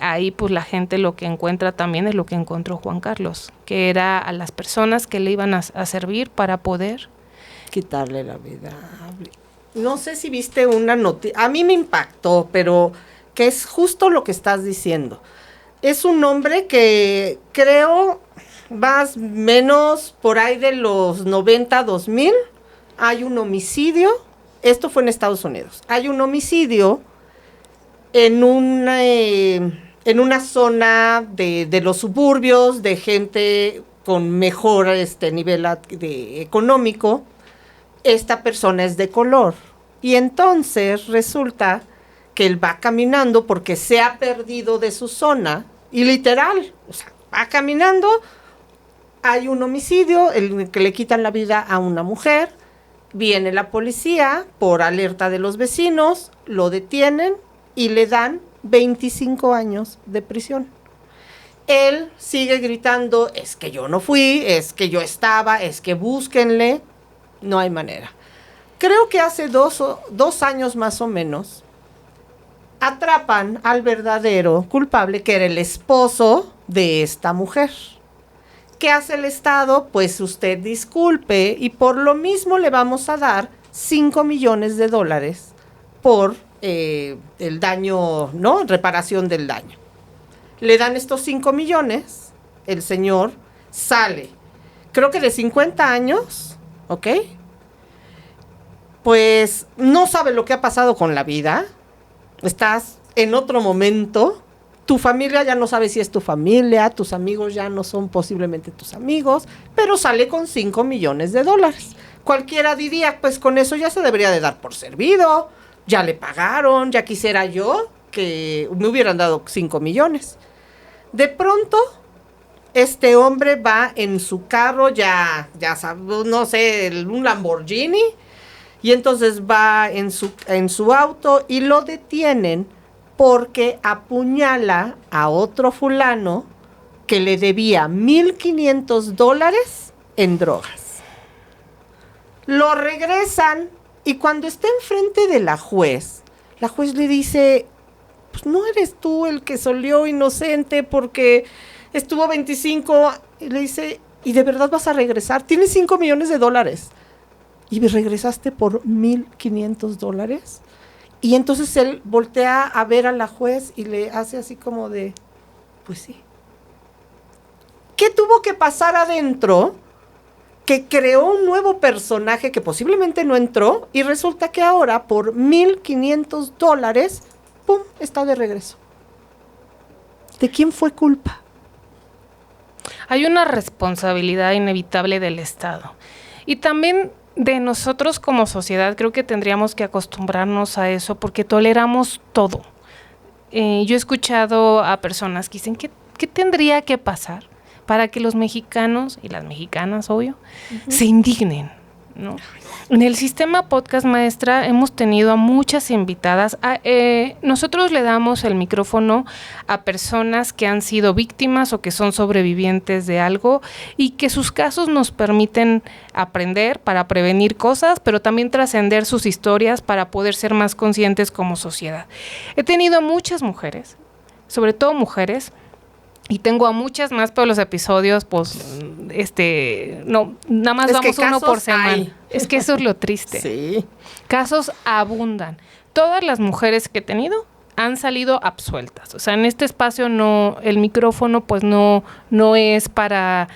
ahí pues la gente lo que encuentra también es lo que encontró Juan Carlos, que era a las personas que le iban a servir para poder quitarle la vida. No sé si viste una noticia, a mí me impactó, pero que es justo lo que estás diciendo. Es un hombre que creo más o menos por ahí de los 90, 2000, hay un homicidio. Esto fue en Estados Unidos. Hay un homicidio en una zona de los suburbios, de gente con mejor nivel económico. Esta persona es de color. Y entonces resulta que él va caminando porque se ha perdido de su zona. Y literal, o sea, va caminando, hay un homicidio, en el que le quitan la vida a una mujer. Viene la policía por alerta de los vecinos, lo detienen y le dan 25 años de prisión. Él sigue gritando, es que yo no fui, es que yo estaba, es que búsquenle. No hay manera. Creo que hace 2 años más o menos, atrapan al verdadero culpable, que era el esposo de esta mujer. ¿Qué hace el Estado? Pues usted disculpe y por lo mismo le vamos a dar $5 millones por el daño, ¿no? Reparación del daño. Le dan estos 5 millones, el señor sale, creo que de 50 años, ¿ok? Pues no sabe lo que ha pasado con la vida, estás en otro momento. Tu familia ya no sabe si es tu familia, tus amigos ya no son posiblemente tus amigos, pero sale con $5 millones. Cualquiera diría, pues con eso ya se debería de dar por servido, ya le pagaron, ya quisiera yo que me hubieran dado 5 millones. De pronto, este hombre va en su carro, ya sabe, no sé, un Lamborghini, y entonces va en su auto y lo detienen porque apuñala a otro fulano que le debía $1,500 en drogas. Lo regresan y cuando está enfrente de la juez le dice, pues no eres tú el que salió inocente porque estuvo 25, y le dice, ¿y de verdad vas a regresar? Tienes $5 millones y regresaste por $1,500. Y entonces él voltea a ver a la juez y le hace así como de, pues sí. ¿Qué tuvo que pasar adentro? Que creó un nuevo personaje que posiblemente no entró y resulta que ahora por $1,500, ¡pum!, está de regreso. ¿De quién fue culpa? Hay una responsabilidad inevitable del Estado. Y también de nosotros como sociedad, creo que tendríamos que acostumbrarnos a eso porque toleramos todo. yo he escuchado a personas que dicen, ¿qué tendría que pasar para que los mexicanos, y las mexicanas, obvio, se indignen, ¿no? En el sistema Podcast Maestra hemos tenido a muchas invitadas. Nosotros le damos el micrófono a personas que han sido víctimas o que son sobrevivientes de algo y que sus casos nos permiten aprender para prevenir cosas, pero también trascender sus historias para poder ser más conscientes como sociedad. He tenido muchas mujeres, sobre todo mujeres, y tengo a muchas más, pero los episodios, pues, no, nada más vamos uno por semana. Hay. Es que eso es lo triste. Sí. Casos abundan. Todas las mujeres que he tenido han salido absueltas. O sea, en este espacio el micrófono, pues, no es para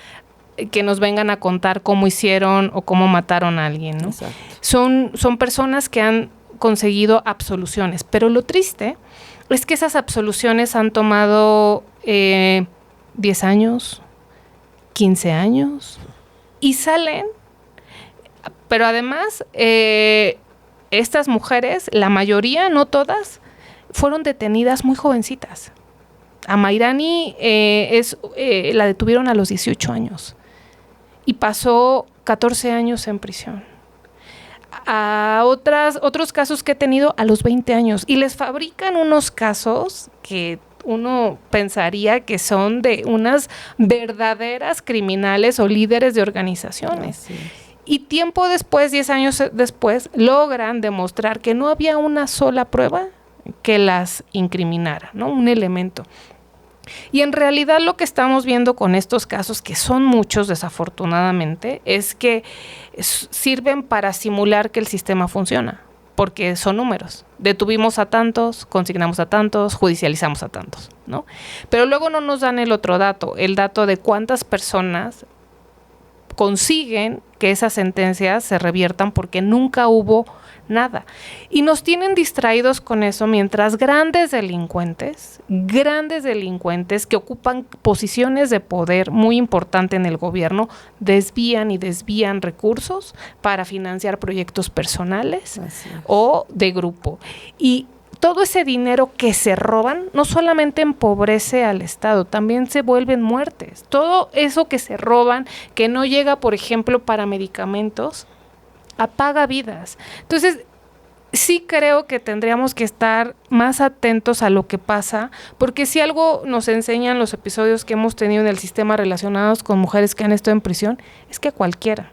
que nos vengan a contar cómo hicieron o cómo mataron a alguien, ¿no? Exacto. Son personas que han conseguido absoluciones. Pero lo triste es que esas absoluciones han tomado 10 años, 15 años y salen, pero además estas mujeres, la mayoría, no todas, fueron detenidas muy jovencitas. A Mayrani la detuvieron a los 18 años y pasó 14 años en prisión. A otros casos que he tenido a los 20 años y les fabrican unos casos que uno pensaría que son de unas verdaderas criminales o líderes de organizaciones. Y tiempo después, 10 años después, logran demostrar que no había una sola prueba que las incriminara, ¿no? Un elemento. Y en realidad lo que estamos viendo con estos casos, que son muchos desafortunadamente, es que sirven para simular que el sistema funciona, porque son números. Detuvimos a tantos, consignamos a tantos, judicializamos a tantos, ¿no? Pero luego no nos dan el otro dato, el dato de cuántas personas consiguen que esas sentencias se reviertan porque nunca hubo nada. Y nos tienen distraídos con eso mientras grandes delincuentes que ocupan posiciones de poder muy importante en el gobierno, desvían recursos para financiar proyectos personales o de grupo. Y todo ese dinero que se roban no solamente empobrece al Estado, también se vuelven muertes. Todo eso que se roban, que no llega, por ejemplo, para medicamentos, apaga vidas. Entonces, sí creo que tendríamos que estar más atentos a lo que pasa, porque si algo nos enseñan los episodios que hemos tenido en el sistema relacionados con mujeres que han estado en prisión, es que a cualquiera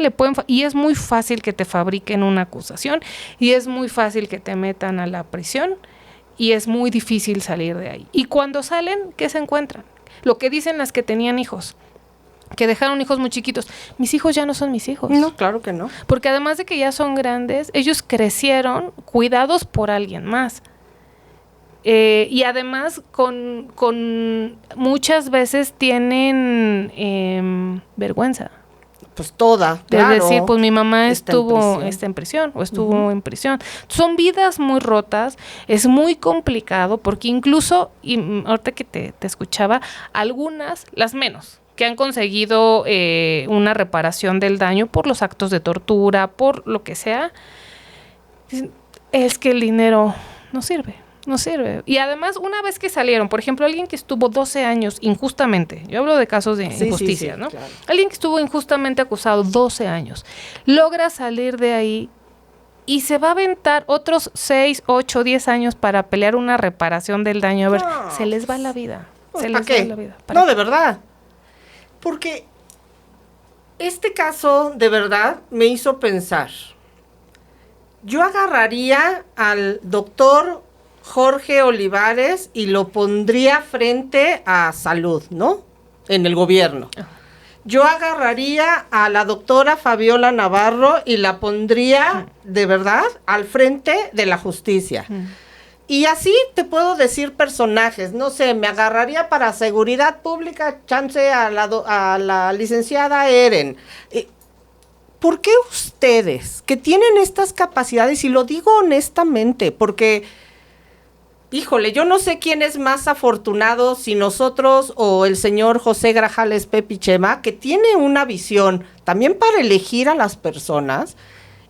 le pueden, y es muy fácil que te fabriquen una acusación, y es muy fácil que te metan a la prisión, y es muy difícil salir de ahí. Y cuando salen, ¿qué se encuentran? Lo que dicen las que tenían hijos, que dejaron hijos muy chiquitos. Mis hijos ya no son mis hijos. No, claro que no. Porque además de que ya son grandes, ellos crecieron cuidados por alguien más. Y además con muchas veces tienen vergüenza. Pues toda, de claro. decir, pues mi mamá estuvo en prisión o estuvo en prisión. Son vidas muy rotas, es muy complicado porque incluso, y ahorita que te escuchaba, algunas, las menos, que han conseguido una reparación del daño por los actos de tortura, por lo que sea, es que el dinero no sirve. Y además, una vez que salieron, por ejemplo, alguien que estuvo 12 años injustamente, yo hablo de casos de injusticia, ¿no? Claro. Alguien que estuvo injustamente acusado 12 años, logra salir de ahí y se va a aventar otros 6, 8, 10 años para pelear una reparación del daño. A ver, se les va la vida. Pues, ¿para qué? No, de verdad. Porque este caso, de verdad, me hizo pensar. Yo agarraría al doctor Jorge Olivares y lo pondría frente a salud, ¿no? En el gobierno. Yo agarraría a la doctora Fabiola Navarro y la pondría, de verdad, al frente de la justicia. Y así te puedo decir personajes, no sé, me agarraría para seguridad pública, chance a la licenciada Eren. ¿Por qué ustedes, que tienen estas capacidades, y lo digo honestamente, porque, híjole, yo no sé quién es más afortunado, si nosotros o el señor José Grajales Pepi Chema, que tiene una visión también para elegir a las personas.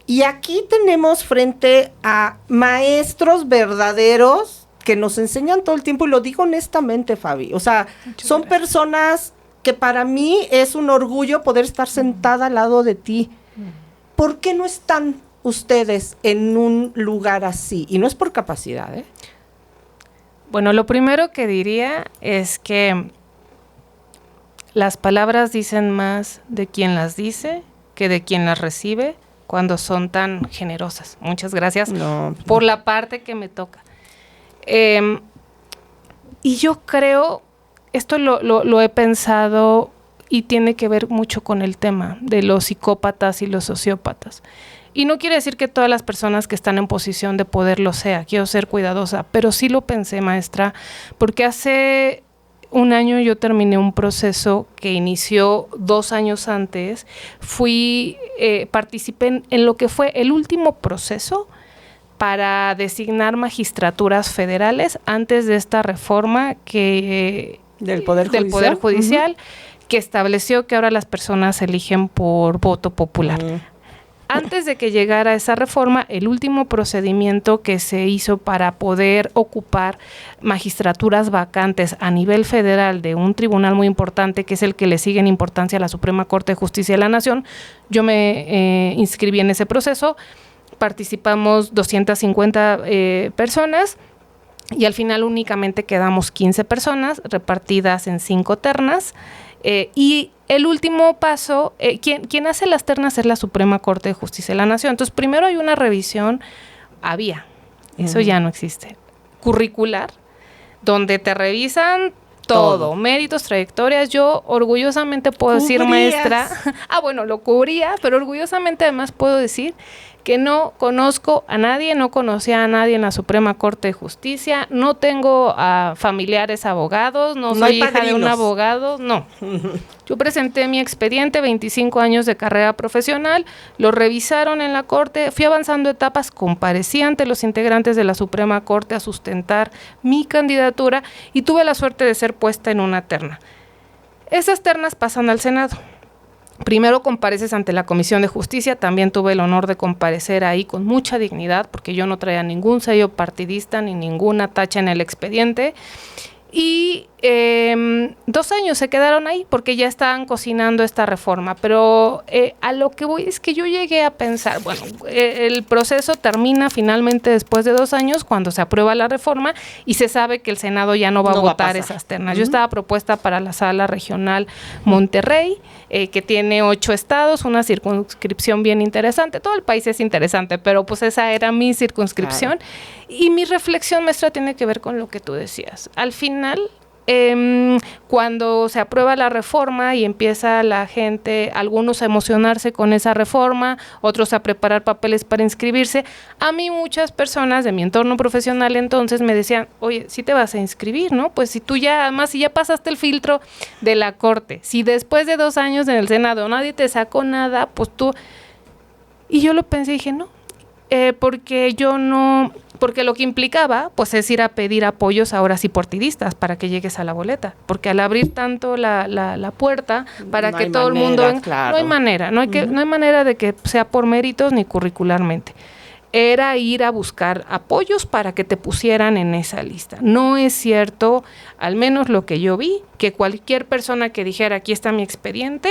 Y aquí tenemos frente a maestros verdaderos que nos enseñan todo el tiempo, y lo digo honestamente, Fabi. O sea, son personas que para mí es un orgullo poder estar sentada al lado de ti. ¿Por qué no están ustedes en un lugar así? Y no es por capacidad, ¿eh? Bueno, lo primero que diría es que las palabras dicen más de quien las dice que de quien las recibe cuando son tan generosas. Muchas gracias por la parte que me toca. Y yo creo, esto lo he pensado y tiene que ver mucho con el tema de los psicópatas y los sociópatas. Y no quiere decir que todas las personas que están en posición de poder lo sea, quiero ser cuidadosa, pero sí lo pensé, maestra, porque hace un año yo terminé un proceso que inició 2 años antes, participé en lo que fue el último proceso para designar magistraturas federales antes de esta reforma del Poder Judicial, que estableció que ahora las personas eligen por voto popular. Antes de que llegara esa reforma, el último procedimiento que se hizo para poder ocupar magistraturas vacantes a nivel federal de un tribunal muy importante, que es el que le sigue en importancia a la Suprema Corte de Justicia de la Nación, yo me inscribí en ese proceso, participamos 250 personas, y al final únicamente quedamos 15 personas repartidas en 5 ternas, y el último paso, quien hace las ternas es la Suprema Corte de Justicia de la Nación. Entonces, primero hay una revisión, eso ya no existe, curricular, donde te revisan todo, méritos, trayectorias. Yo orgullosamente puedo decir, maestra, lo cubría, pero orgullosamente además puedo decir que no conozco a nadie, no conocía a nadie en la Suprema Corte de Justicia, no tengo familiares abogados, no soy hija de un abogado, no. Yo presenté mi expediente, 25 años de carrera profesional, lo revisaron en la Corte, fui avanzando etapas, comparecí ante los integrantes de la Suprema Corte a sustentar mi candidatura y tuve la suerte de ser puesta en una terna. Esas ternas pasan al Senado. Primero compareces ante la Comisión de Justicia, también tuve el honor de comparecer ahí con mucha dignidad, porque yo no traía ningún sello partidista ni ninguna tacha en el expediente. Y 2 años se quedaron ahí porque ya estaban cocinando esta reforma, pero a lo que voy es que yo llegué a pensar, el proceso termina finalmente después de 2 años cuando se aprueba la reforma y se sabe que el Senado ya no va a votar esas ternas. Yo estaba propuesta para la Sala Regional Monterrey, que tiene 8 estados, una circunscripción bien interesante, todo el país es interesante, pero pues esa era mi circunscripción. Claro. Y mi reflexión, maestra, tiene que ver con lo que tú decías. Al final, cuando se aprueba la reforma y empieza la gente, algunos a emocionarse con esa reforma, otros a preparar papeles para inscribirse, a mí muchas personas de mi entorno profesional entonces me decían, oye, sí te vas a inscribir, ¿no? Pues si tú ya, además, si ya pasaste el filtro de la Corte, si después de 2 años en el Senado nadie te sacó nada, pues tú... Y yo lo pensé y dije, no, porque lo que implicaba pues es ir a pedir apoyos ahora sí partidistas para que llegues a la boleta, porque al abrir tanto la puerta para que todo el mundo claro. No hay manera, no hay manera de que sea por méritos ni curricularmente. Era ir a buscar apoyos para que te pusieran en esa lista. No es cierto, al menos lo que yo vi, que cualquier persona que dijera aquí está mi expediente,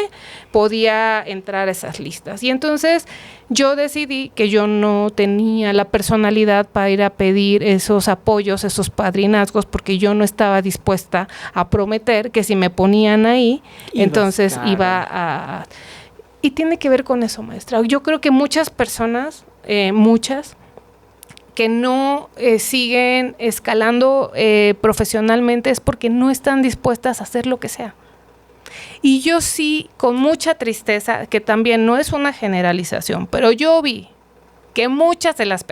podía entrar a esas listas. Y entonces yo decidí que yo no tenía la personalidad para ir a pedir esos apoyos, esos padrinazgos, porque yo no estaba dispuesta a prometer que si me ponían ahí, entonces iba a... Y tiene que ver con eso, maestra. Yo creo que muchas personas... muchas que no siguen escalando profesionalmente es porque no están dispuestas a hacer lo que sea. Y yo sí, con mucha tristeza, que también no es una generalización, pero yo vi que muchos de los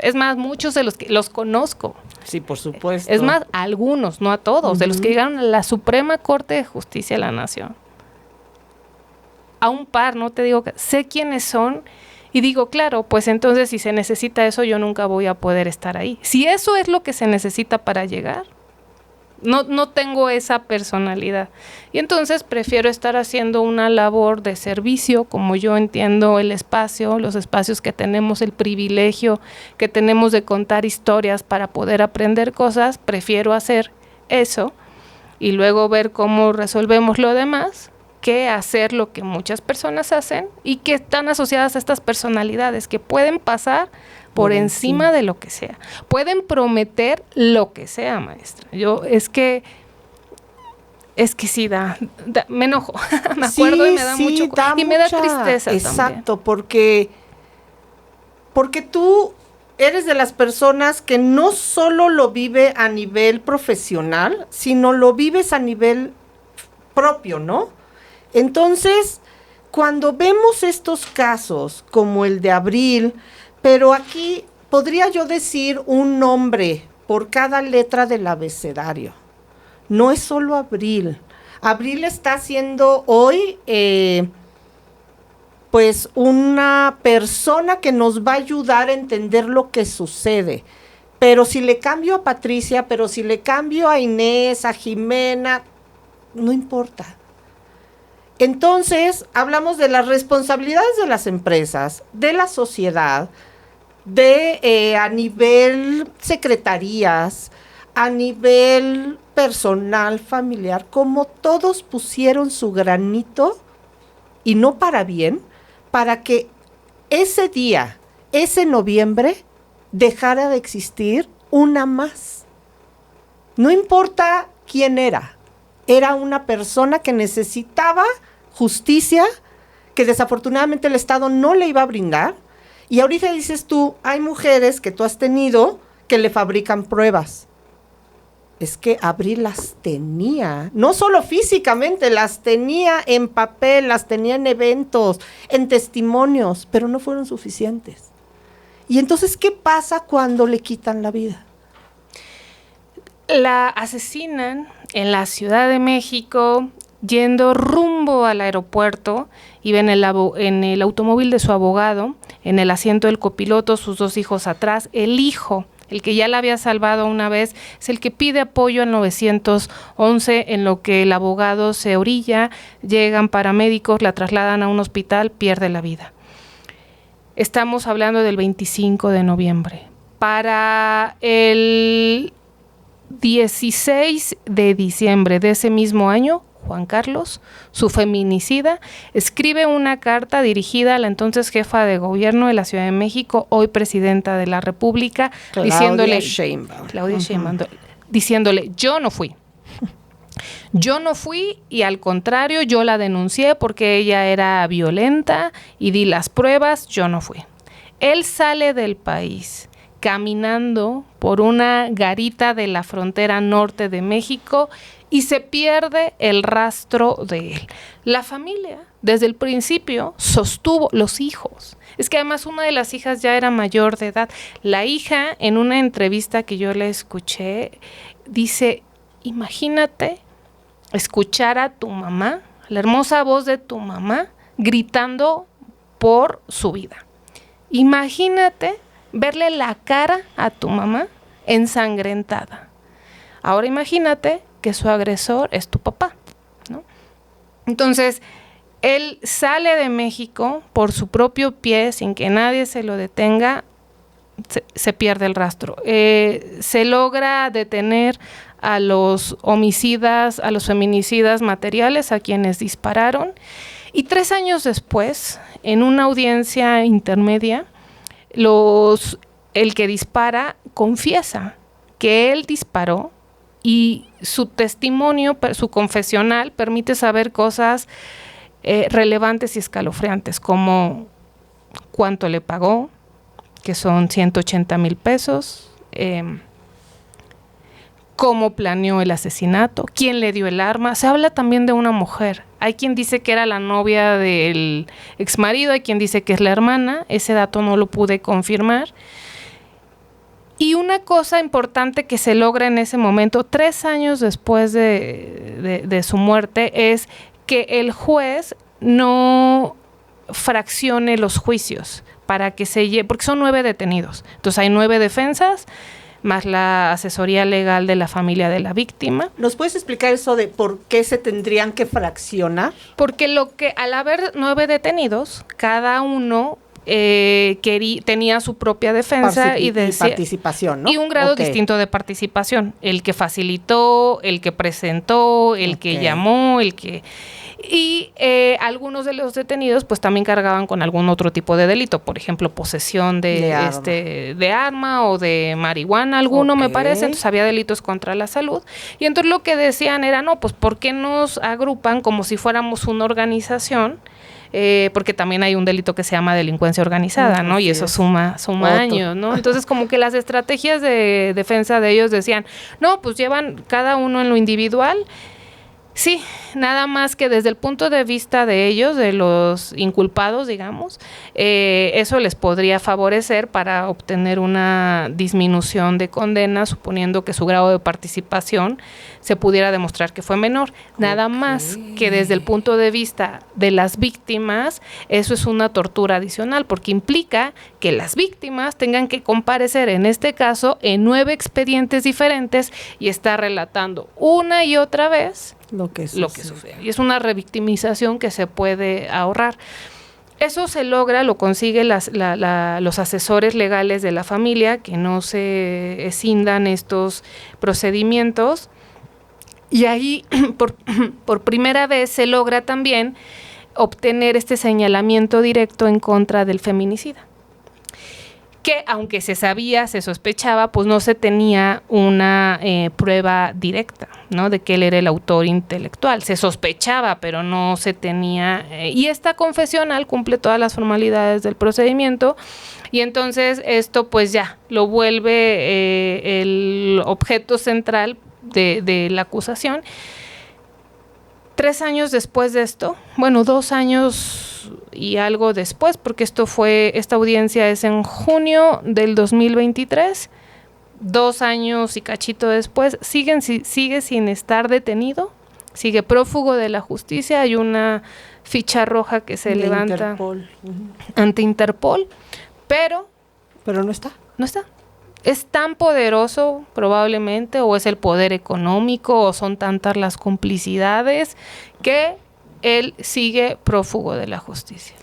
que los conozco. Sí, por supuesto. Es más, algunos, no a todos, de los que llegaron a la Suprema Corte de Justicia de la Nación. A un par, no te digo que sé quiénes son. Y digo, claro, pues entonces si se necesita eso, yo nunca voy a poder estar ahí. Si eso es lo que se necesita para llegar, No tengo esa personalidad. Y entonces prefiero estar haciendo una labor de servicio, como yo entiendo el espacio, los espacios que tenemos, el privilegio que tenemos de contar historias para poder aprender cosas. Prefiero hacer eso y luego ver cómo resolvemos lo demás, que hacer lo que muchas personas hacen y que están asociadas a estas personalidades que pueden pasar por encima de lo que sea. Pueden prometer lo que sea, maestra. Es que sí me enojo, me acuerdo y me da mucho y me da tristeza también. Exacto, porque tú eres de las personas que no solo lo vive a nivel profesional, sino lo vives a nivel propio, ¿no? Entonces, cuando vemos estos casos como el de Abril, pero aquí podría yo decir un nombre por cada letra del abecedario. No es solo Abril. Abril está siendo hoy, pues, una persona que nos va a ayudar a entender lo que sucede. Pero si le cambio a Patricia, pero si le cambio a Inés, a Jimena, no importa. Entonces, hablamos de las responsabilidades de las empresas, de la sociedad, de a nivel secretarías, a nivel personal, familiar, como todos pusieron su granito, y no para bien, para que ese día, ese noviembre, dejara de existir una más. No importa quién era una persona que necesitaba justicia, que desafortunadamente el Estado no le iba a brindar. Y ahorita dices tú, hay mujeres que tú has tenido que le fabrican pruebas. Es que Abril las tenía, no solo físicamente, las tenía en papel, las tenía en eventos, en testimonios, pero no fueron suficientes. Y entonces, ¿qué pasa cuando le quitan la vida? La asesinan en la Ciudad de México, yendo rumbo al aeropuerto. Iba en el automóvil de su abogado, en el asiento del copiloto, sus 2 hijos atrás. El hijo, el que ya la había salvado una vez, es el que pide apoyo al 911, en lo que el abogado se orilla, llegan paramédicos, la trasladan a un hospital, pierde la vida. Estamos hablando del 25 de noviembre. Para el 16 de diciembre de ese mismo año, Juan Carlos, su feminicida, escribe una carta dirigida a la entonces jefa de gobierno de la Ciudad de México, hoy presidenta de la República, Claudia Sheinbaum, diciéndole, yo no fui. Yo no fui y al contrario, yo la denuncié porque ella era violenta y di las pruebas, yo no fui. Él sale del país caminando por una garita de la frontera norte de México y se pierde el rastro de él. La familia, desde el principio, sostuvo los hijos. Es que además una de las hijas ya era mayor de edad. La hija, en una entrevista que yo le escuché, dice, imagínate escuchar a tu mamá, la hermosa voz de tu mamá, gritando por su vida. Imagínate verle la cara a tu mamá ensangrentada. Ahora imagínate que su agresor es tu papá, ¿no? Entonces, él sale de México por su propio pie, sin que nadie se lo detenga, se pierde el rastro. Se logra detener a los homicidas, a los feminicidas materiales, a quienes dispararon, y 3 años después, en una audiencia intermedia, el que dispara confiesa que él disparó, y su testimonio, su confesional, permite saber cosas relevantes y escalofriantes, como cuánto le pagó, que son 180,000 pesos, cómo planeó el asesinato, quién le dio el arma. Se habla también de una mujer. Hay quien dice que era la novia del exmarido, hay quien dice que es la hermana. Ese dato no lo pude confirmar. Y una cosa importante que se logra en ese momento, 3 años después de su muerte, es que el juez no fraccione los juicios para que porque son 9 detenidos. Entonces hay 9 defensas, más la asesoría legal de la familia de la víctima. ¿Nos puedes explicar eso de por qué se tendrían que fraccionar? Porque al haber 9 detenidos, cada uno tenía su propia defensa y participación, ¿no? Y un grado distinto de participación. El que facilitó, el que presentó, el que llamó, Y algunos de los detenidos pues también cargaban con algún otro tipo de delito, por ejemplo, posesión de arma o de marihuana, me parece. Entonces había delitos contra la salud. Y entonces lo que decían era, no, pues ¿por qué nos agrupan como si fuéramos una organización? Porque también hay un delito que se llama delincuencia organizada, ¿no? Y eso suma años, ¿no? Entonces, como que las estrategias de defensa de ellos decían, no, pues llevan cada uno en lo individual. Sí, nada más que desde el punto de vista de ellos, de los inculpados, digamos, eso les podría favorecer para obtener una disminución de condena, suponiendo que su grado de participación se pudiera demostrar que fue menor. Nada más que desde el punto de vista de las víctimas, eso es una tortura adicional, porque implica que las víctimas tengan que comparecer, en este caso, en 9 expedientes diferentes y estar relatando una y otra vez lo que sucede. Y es una revictimización que se puede ahorrar. Eso se logra, lo consiguen los asesores legales de la familia, que no se escindan estos procedimientos. Y ahí, por primera vez, se logra también obtener este señalamiento directo en contra del feminicida. Que aunque se sabía, se sospechaba, pues no se tenía una prueba directa, ¿no? De que él era el autor intelectual. Se sospechaba, pero no se tenía. Y esta confesional cumple todas las formalidades del procedimiento. Y entonces esto pues ya lo vuelve el objeto central de la acusación. 3 años después de esto, 2 años y algo después, porque esta audiencia es en junio del 2023, 2 años y cachito después, sigue sin estar detenido, sigue prófugo de la justicia. Hay una ficha roja que se levanta Interpol. Ante Interpol, pero no está. No está. Es tan poderoso probablemente, o es el poder económico, o son tantas las complicidades, que él sigue prófugo de la justicia.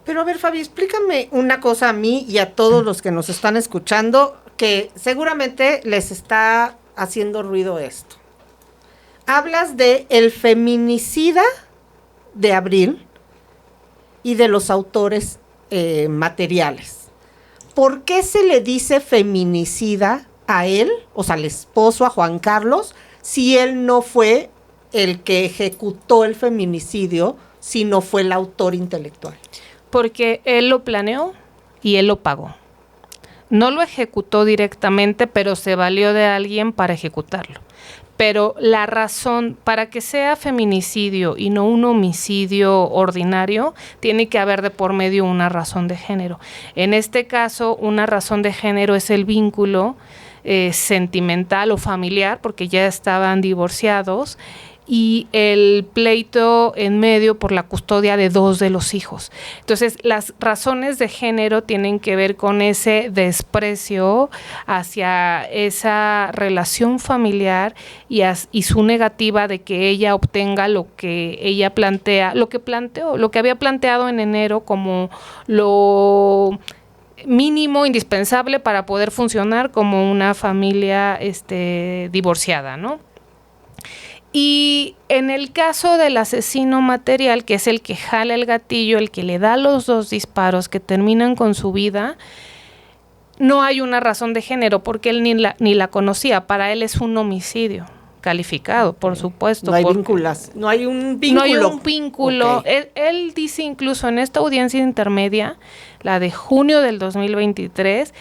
Pero a ver, Fabi, explícame una cosa a mí y a todos los que nos están escuchando, que seguramente les está haciendo ruido esto. Hablas de el feminicida de Abril y de los autores materiales. ¿Por qué se le dice feminicida a él, o sea, al esposo, a Juan Carlos, si él no fue el que ejecutó el feminicidio, sino fue el autor intelectual? Porque él lo planeó y él lo pagó. No lo ejecutó directamente, pero se valió de alguien para ejecutarlo. Pero la razón para que sea feminicidio y no un homicidio ordinario, tiene que haber de por medio una razón de género. En este caso, una razón de género es el vínculo sentimental o familiar, porque ya estaban divorciados, y el pleito en medio por la custodia de 2 de los hijos. Entonces, las razones de género tienen que ver con ese desprecio hacia esa relación familiar y su negativa de que ella obtenga lo que ella plantea, lo que había planteado en enero como lo mínimo indispensable para poder funcionar como una familia divorciada, ¿no? Y en el caso del asesino material, que es el que jala el gatillo, el que le da los 2 disparos que terminan con su vida, no hay una razón de género, porque él ni la conocía. Para él es un homicidio calificado, por supuesto. No hay vínculos, no hay un vínculo. No hay un vínculo. Okay. Él dice incluso en esta audiencia intermedia, la de junio del 2023,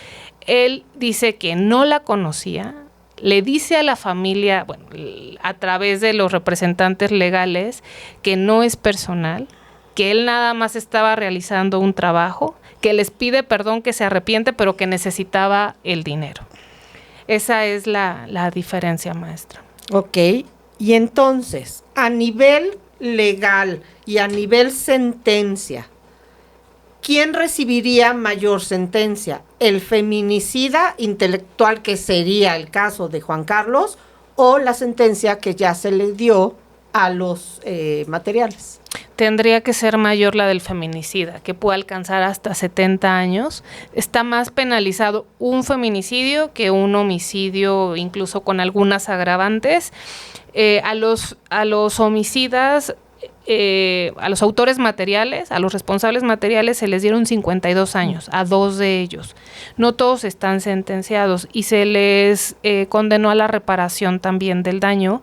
él dice que no la conocía. Le dice a la familia, a través de los representantes legales, que no es personal, que él nada más estaba realizando un trabajo, que les pide perdón, que se arrepiente, pero que necesitaba el dinero. Esa es la diferencia, maestra. Ok, y entonces, a nivel legal y a nivel sentencia, ¿quién recibiría mayor sentencia? ¿El feminicida intelectual, que sería el caso de Juan Carlos, o la sentencia que ya se le dio a los materiales? Tendría que ser mayor la del feminicida, que puede alcanzar hasta 70 años. Está más penalizado un feminicidio que un homicidio, incluso con algunas agravantes. A los homicidas, a los autores materiales, a los responsables materiales se les dieron 52 años, a 2 de ellos. No todos están sentenciados y se les condenó a la reparación también del daño,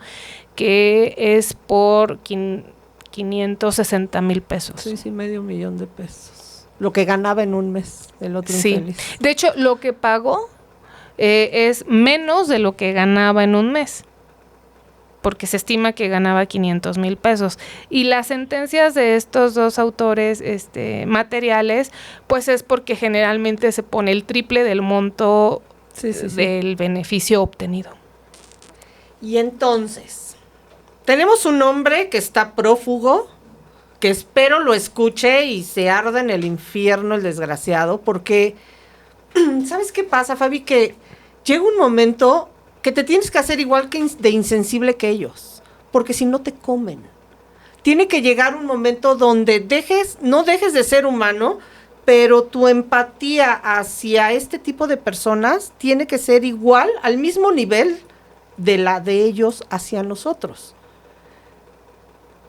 que es por 560,000 pesos. Sí, $500,000 de pesos. Lo que ganaba en un mes el otro infeliz. De hecho, lo que pagó es menos de lo que ganaba en un mes, porque se estima que ganaba 500,000 pesos. Y las sentencias de estos dos autores materiales, pues es porque generalmente se pone el triple del monto del beneficio obtenido. Y entonces, tenemos un hombre que está prófugo, que espero lo escuche y se arda en el infierno el desgraciado, porque, ¿sabes qué pasa, Fabi? Que llega un momento que te tienes que hacer igual que de insensible que ellos, porque si no te comen. Tiene que llegar un momento donde no dejes de ser humano, pero tu empatía hacia este tipo de personas tiene que ser igual, al mismo nivel de la de ellos hacia nosotros.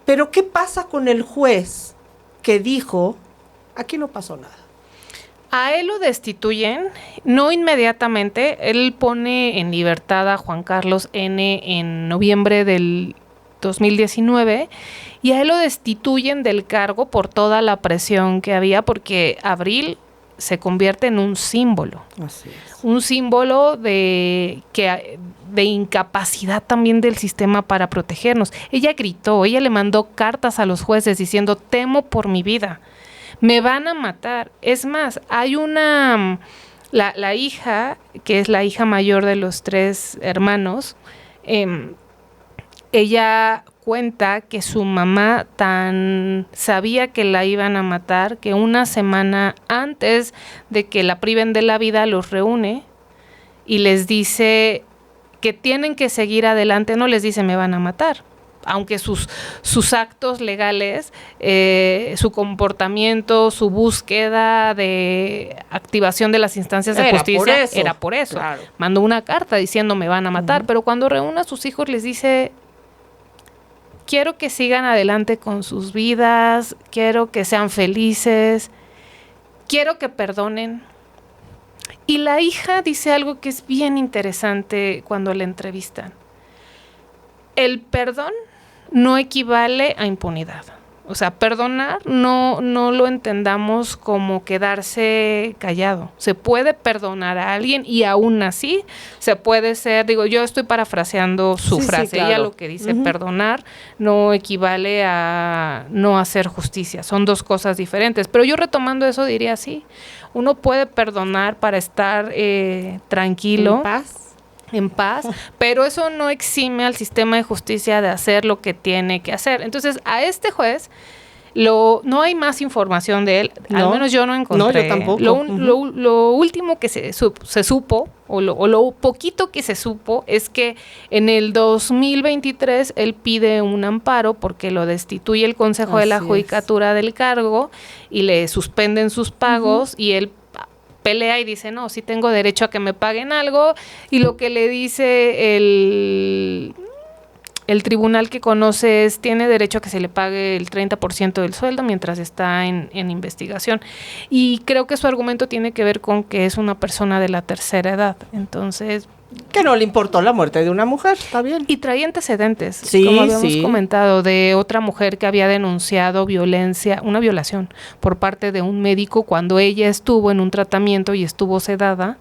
Pero ¿qué pasa con el juez que dijo, aquí no pasó nada? A él lo destituyen, no inmediatamente. Él pone en libertad a Juan Carlos N. en noviembre del 2019 y a él lo destituyen del cargo por toda la presión que había, porque Abril se convierte en un símbolo. Así es. Un símbolo de incapacidad también del sistema para protegernos. Ella gritó, ella le mandó cartas a los jueces diciendo, temo por mi vida, me van a matar. Es más, hay la hija, que es la hija mayor de los 3 hermanos, ella cuenta que su mamá tan sabía que la iban a matar, que una semana antes de que la priven de la vida los reúne y les dice que tienen que seguir adelante. No les dice me van a matar, aunque sus actos legales, su comportamiento, su búsqueda de activación de las instancias de justicia era por eso. Claro. Mandó una carta diciendo me van a matar, pero cuando reúne a sus hijos les dice, quiero que sigan adelante con sus vidas, quiero que sean felices, quiero que perdonen. Y la hija dice algo que es bien interesante cuando la entrevistan. El perdón no equivale a impunidad. O sea, perdonar no lo entendamos como quedarse callado. Se puede perdonar a alguien y aún así se puede ser, yo estoy parafraseando su frase. Sí, claro. Ella lo que dice, perdonar no equivale a no hacer justicia. Son 2 cosas diferentes. Pero yo retomando eso diría así, uno puede perdonar para estar tranquilo. En paz, pero eso no exime al sistema de justicia de hacer lo que tiene que hacer. Entonces, a este juez no hay más información de él, al menos yo no encontré. No, yo tampoco. Lo último que se supo, o lo poquito que se supo, es que en el 2023 él pide un amparo porque lo destituye el Consejo de la Judicatura del cargo y le suspenden sus pagos y él pelea y dice, no, sí tengo derecho a que me paguen algo, y lo que le dice el tribunal que conoce es, tiene derecho a que se le pague el 30% del sueldo mientras está en investigación. Y creo que su argumento tiene que ver con que es una persona de la tercera edad, entonces... Que no le importó la muerte de una mujer, está bien. Y traía antecedentes, como habíamos comentado, de otra mujer que había denunciado una violación por parte de un médico cuando ella estuvo en un tratamiento y estuvo sedada,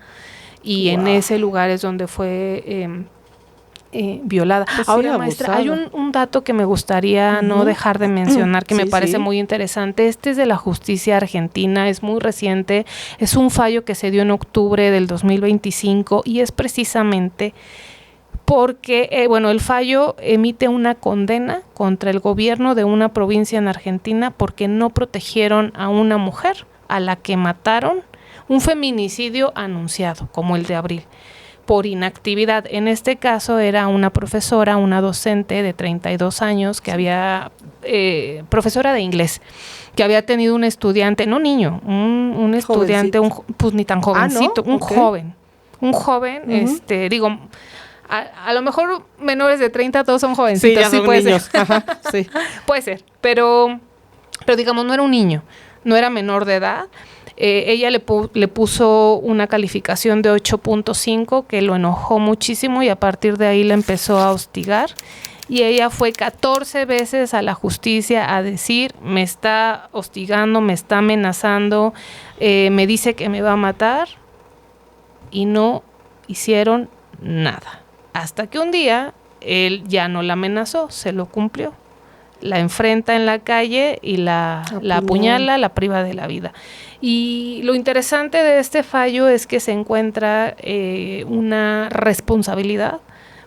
y en ese lugar es donde fue violada. Pues ahora, maestra, hay un dato que me gustaría no dejar de mencionar, que me parece muy interesante. Este es de la justicia argentina, es muy reciente, es un fallo que se dio en octubre del 2025 y es precisamente porque, el fallo emite una condena contra el gobierno de una provincia en Argentina porque no protegieron a una mujer a la que mataron, un feminicidio anunciado, como el de Abril, por inactividad. En este caso era una profesora, una docente de 32 años, que había, profesora de inglés, que había tenido un estudiante, no niño, un estudiante, pues ni tan jovencito, ¿no? un joven, digo, a lo mejor menores de 30 todos son jovencitos, Sí, ya son puede niños. ser. Ajá, sí. Puede ser, pero digamos, no era un niño, no era menor de edad. Ella le puso una calificación de 8.5 que lo enojó muchísimo y a partir de ahí la empezó a hostigar. Y ella fue 14 veces a la justicia a decir, me está hostigando, me está amenazando, me dice que me va a matar, y no hicieron nada. Hasta que un día él ya no la amenazó, se lo cumplió. La enfrenta en la calle y la apuñala, la priva de la vida. Y lo interesante de este fallo es que se encuentra una responsabilidad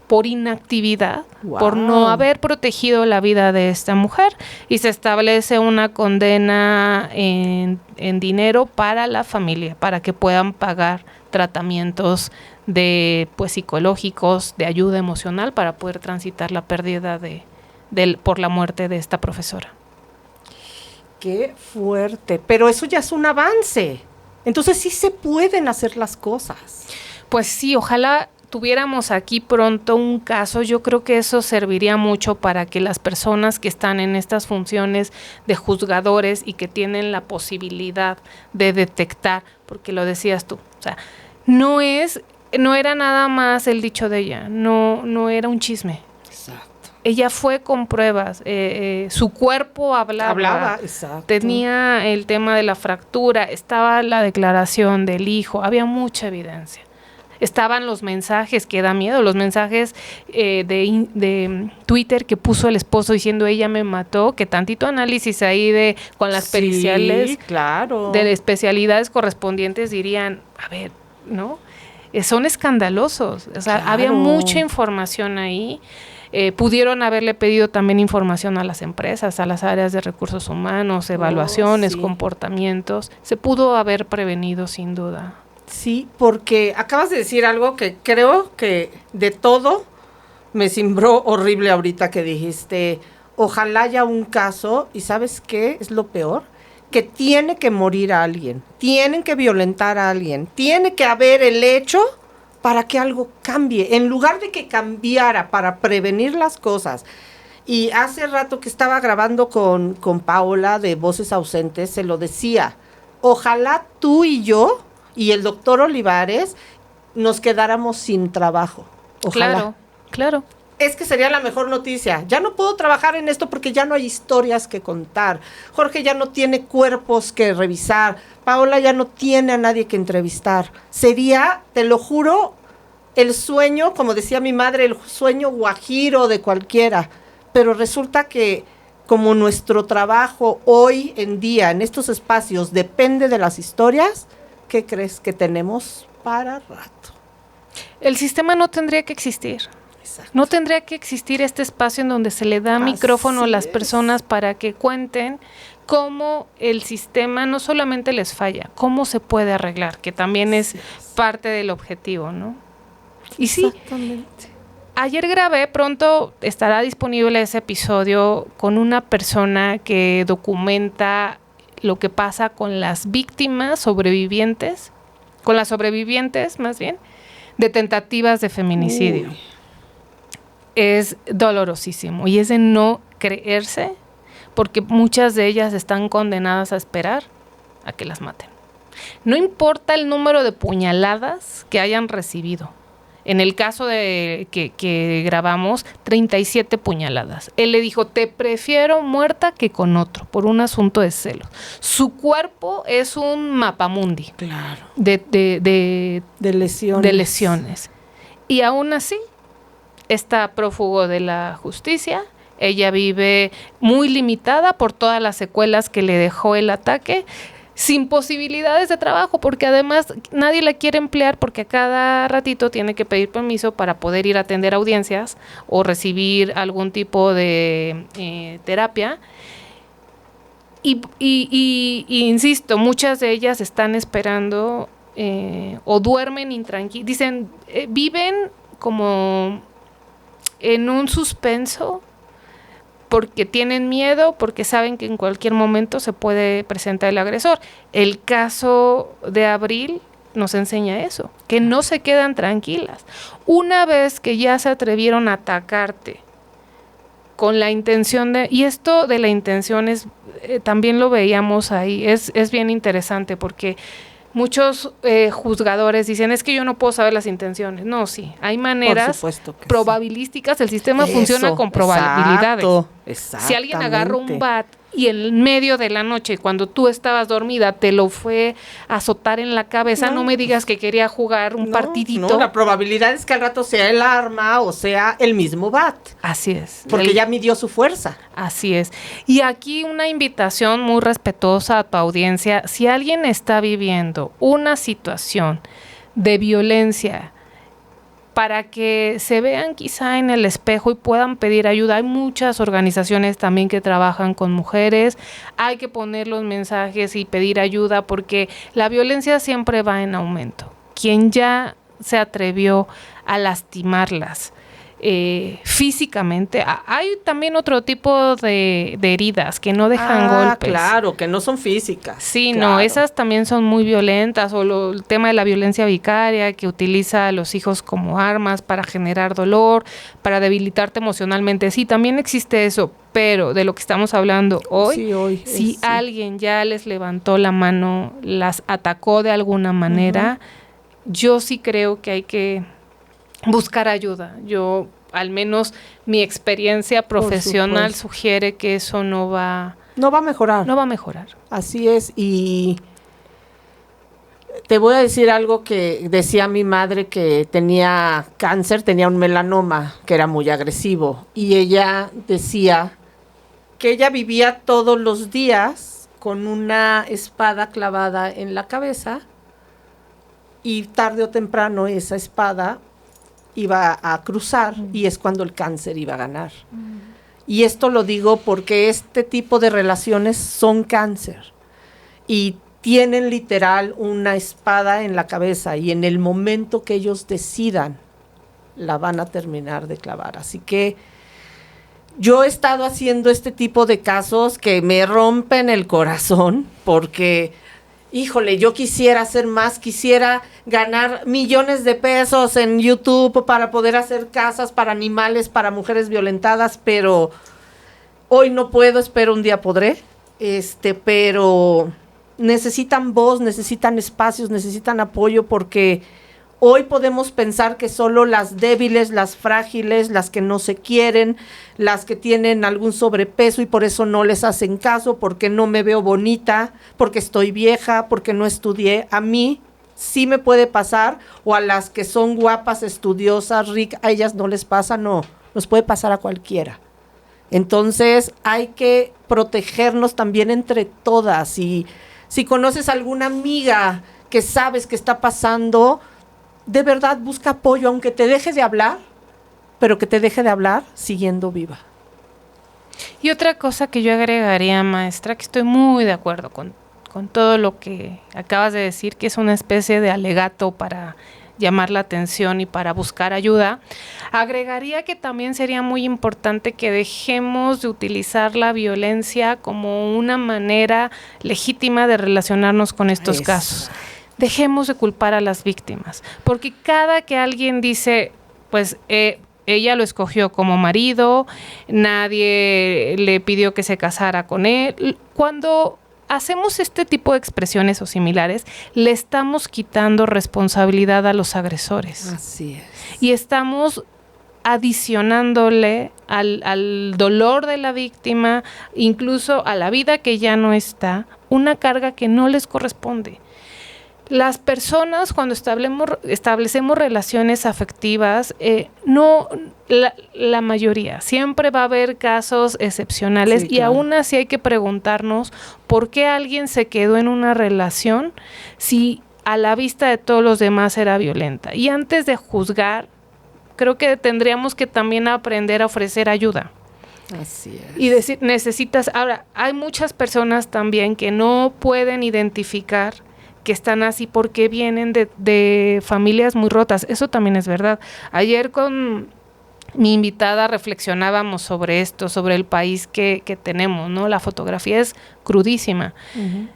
por inactividad, Wow. por no haber protegido la vida de esta mujer, y se establece una condena en dinero para la familia, para que puedan pagar tratamientos de, pues, psicológicos, de ayuda emocional, para poder transitar la pérdida por la muerte de esta profesora. Qué fuerte, pero eso ya es un avance. Entonces sí se pueden hacer las cosas. Pues sí, ojalá tuviéramos aquí pronto un caso. Yo creo que eso serviría mucho para que las personas que están en estas funciones de juzgadores y que tienen la posibilidad de detectar, porque lo decías tú, o sea, no era nada más el dicho de ella, no era un chisme. Exacto. Ella fue con pruebas, su cuerpo hablaba, exacto. tenía el tema de la fractura, estaba la declaración del hijo, había mucha evidencia. Estaban los mensajes, que da miedo, los mensajes de Twitter que puso el esposo diciendo ella me mató, que tantito análisis ahí con las periciales, sí, claro, de especialidades correspondientes dirían, a ver, ¿no? Son escandalosos, o sea, claro. Había mucha información ahí. Pudieron haberle pedido también información a las empresas, a las áreas de recursos humanos, evaluaciones, sí. comportamientos. Se pudo haber prevenido sin duda. Sí, porque acabas de decir algo que creo que de todo me cimbró horrible ahorita que dijiste, ojalá haya un caso, y ¿sabes qué es lo peor? Que tiene que morir a alguien, tienen que violentar a alguien, tiene que haber el hecho para que algo cambie, en lugar de que cambiara para prevenir las cosas. Y hace rato que estaba grabando con Paola de Voces Ausentes, se lo decía, ojalá tú y yo y el doctor Olivares nos quedáramos sin trabajo. Ojalá. Claro. Es que sería la mejor noticia. Ya no puedo trabajar en esto porque ya no hay historias que contar. Jorge ya no tiene cuerpos que revisar. Paola ya no tiene a nadie que entrevistar. Sería, te lo juro, el sueño, como decía mi madre, el sueño guajiro de cualquiera. Pero resulta que como nuestro trabajo hoy en día en estos espacios depende de las historias, ¿qué crees que tenemos para rato? El sistema no tendría que existir. Exacto. No tendría que existir este espacio en donde se le da micrófono a las personas para que cuenten cómo el sistema no solamente les falla, cómo se puede arreglar, que también es parte del objetivo, ¿no? Y sí, ayer grabé, pronto estará disponible ese episodio con una persona que documenta lo que pasa con las víctimas sobrevivientes, con las sobrevivientes más bien, de tentativas de feminicidio. Uy. Es dolorosísimo y es de no creerse, porque muchas de ellas están condenadas a esperar a que las maten. No importa el número de puñaladas que hayan recibido. En el caso de que grabamos, 37 puñaladas. Él le dijo, te prefiero muerta que con otro, por un asunto de celos. Su cuerpo es un mapamundi. Claro. De lesiones. De lesiones. Y aún así, está prófugo de la justicia. Ella vive muy limitada por todas las secuelas que le dejó el ataque, sin posibilidades de trabajo, porque además nadie la quiere emplear porque a cada ratito tiene que pedir permiso para poder ir a atender audiencias o recibir algún tipo de terapia. Y insisto, muchas de ellas están esperando o duermen intranquilas. Dicen, viven como en un suspenso porque tienen miedo, porque saben que en cualquier momento se puede presentar el agresor. El caso de Abril nos enseña eso, que no se quedan tranquilas. Una vez que ya se atrevieron a atacarte con la intención de, y esto de la intención es, también lo veíamos ahí, es bien interesante porque muchos juzgadores dicen, es que yo no puedo saber las intenciones. No, sí, hay maneras probabilísticas, el sistema funciona con probabilidades. Si alguien agarra un bat y en medio de la noche, cuando tú estabas dormida, te lo fue a azotar en la cabeza, no me digas que quería jugar un partidito. No, la probabilidad es que al rato sea el arma o sea el mismo bat. Así es. Porque ya midió su fuerza. Así es. Y aquí una invitación muy respetuosa a tu audiencia. Si alguien está viviendo una situación de violencia, para que se vean quizá en el espejo y puedan pedir ayuda. Hay muchas organizaciones también que trabajan con mujeres. Hay que poner los mensajes y pedir ayuda porque la violencia siempre va en aumento. Quien ya se atrevió a lastimarlas físicamente, hay también otro tipo de heridas que no dejan golpes. Claro, que no son físicas. Sí, claro. No, esas también son muy violentas, o el tema de la violencia vicaria, que utiliza a los hijos como armas para generar dolor, para debilitarte emocionalmente. Sí, también existe eso, pero de lo que estamos hablando hoy, si alguien ya les levantó la mano, las atacó de alguna manera, yo sí creo que hay que buscar ayuda. Yo, al menos mi experiencia profesional sugiere que eso no va a mejorar. No va a mejorar. Así es, y te voy a decir algo que decía mi madre, que tenía cáncer, tenía un melanoma que era muy agresivo, y ella decía que ella vivía todos los días con una espada clavada en la cabeza, y tarde o temprano esa espada iba a cruzar y es cuando el cáncer iba a ganar. Y esto lo digo porque este tipo de relaciones son cáncer y tienen literal una espada en la cabeza, y en el momento que ellos decidan la van a terminar de clavar. Así que yo he estado haciendo este tipo de casos que me rompen el corazón porque, híjole, yo quisiera hacer más, quisiera ganar millones de pesos en YouTube para poder hacer casas para animales, para mujeres violentadas, pero hoy no puedo, espero un día podré, pero necesitan voz, necesitan espacios, necesitan apoyo, porque hoy podemos pensar que solo las débiles, las frágiles, las que no se quieren, las que tienen algún sobrepeso y por eso no les hacen caso, porque no me veo bonita, porque estoy vieja, porque no estudié. A mí sí me puede pasar, o a las que son guapas, estudiosas, ricas, a ellas no les pasa, no, nos puede pasar a cualquiera. Entonces hay que protegernos también entre todas, y si conoces alguna amiga que sabes que está pasando, de verdad busca apoyo, aunque te deje de hablar, pero que te deje de hablar siguiendo viva. Y otra cosa que yo agregaría, maestra, que estoy muy de acuerdo con todo lo que acabas de decir, que es una especie de alegato para llamar la atención y para buscar ayuda, agregaría que también sería muy importante que dejemos de utilizar la violencia como una manera legítima de relacionarnos con estos casos. Dejemos de culpar a las víctimas, porque cada que alguien dice, pues ella lo escogió como marido, nadie le pidió que se casara con él, cuando hacemos este tipo de expresiones o similares, le estamos quitando responsabilidad a los agresores. Así es. Y estamos adicionándole al dolor de la víctima, incluso a la vida que ya no está, una carga que no les corresponde. Las personas, cuando establecemos relaciones afectivas, la mayoría, siempre va a haber casos excepcionales, sí, claro. Y aún así hay que preguntarnos por qué alguien se quedó en una relación si a la vista de todos los demás era violenta. Y antes de juzgar, creo que tendríamos que también aprender a ofrecer ayuda. Así es. Y decir, necesitas, ahora, hay muchas personas también que no pueden identificar que están así porque vienen de familias muy rotas. Eso también es verdad. Ayer con mi invitada reflexionábamos sobre esto, sobre el país que tenemos, ¿no? La fotografía es crudísima. Uh-huh.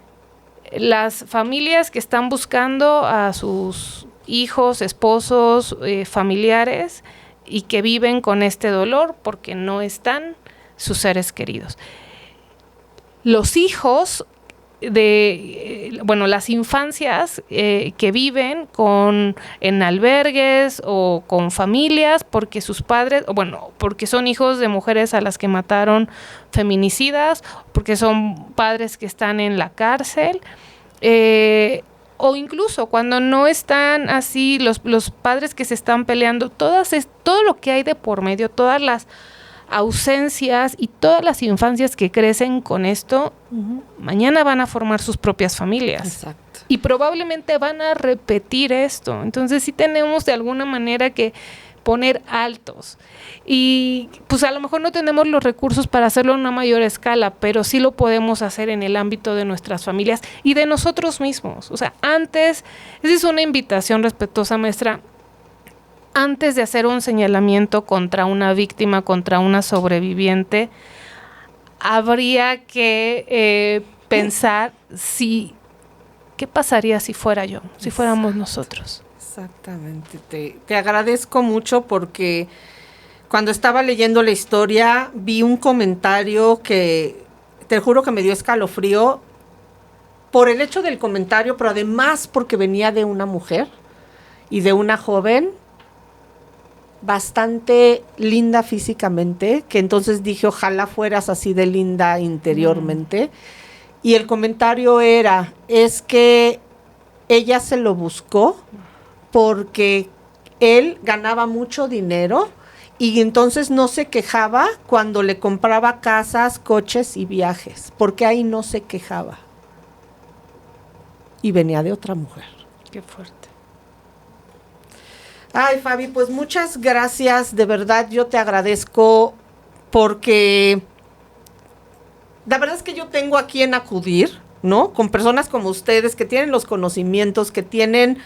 Las familias que están buscando a sus hijos, esposos, familiares, y que viven con este dolor porque no están sus seres queridos. Los hijos las infancias que viven en albergues o con familias porque sus padres, porque son hijos de mujeres a las que mataron feminicidas, porque son padres que están en la cárcel, o incluso cuando no están así, los padres que se están peleando, todo lo que hay de por medio, todas las ausencias y todas las infancias que crecen con esto, uh-huh, mañana van a formar sus propias familias. Exacto. Y probablemente van a repetir esto. Entonces sí tenemos de alguna manera que poner altos. Y pues a lo mejor no tenemos los recursos para hacerlo a una mayor escala, pero sí lo podemos hacer en el ámbito de nuestras familias y de nosotros mismos. O sea, esa es una invitación respetuosa, maestra. Antes de hacer un señalamiento contra una víctima, contra una sobreviviente, habría que pensar qué pasaría si fuera yo, si fuéramos nosotros. Exactamente. Te agradezco mucho porque cuando estaba leyendo la historia vi un comentario que te juro que me dio escalofrío por el hecho del comentario, pero además porque venía de una mujer y de una joven bastante linda físicamente, que entonces dije, ojalá fueras así de linda interiormente. Y el comentario es que ella se lo buscó porque él ganaba mucho dinero y entonces no se quejaba cuando le compraba casas, coches y viajes, porque ahí no se quejaba. Y venía de otra mujer. Qué fuerte. Ay, Fabi, pues muchas gracias, de verdad yo te agradezco porque la verdad es que yo tengo a quien acudir, ¿no? Con personas como ustedes que tienen los conocimientos, que tienen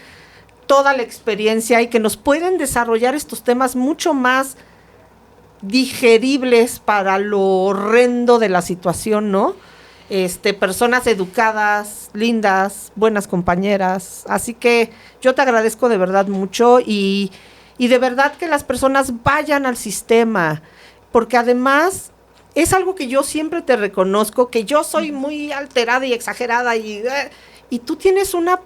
toda la experiencia y que nos pueden desarrollar estos temas mucho más digeribles para lo horrendo de la situación, ¿no? Personas educadas, lindas, buenas compañeras, así que yo te agradezco de verdad mucho y de verdad que las personas vayan al sistema, porque además es algo que yo siempre te reconozco, que yo soy muy alterada y exagerada y tú tienes una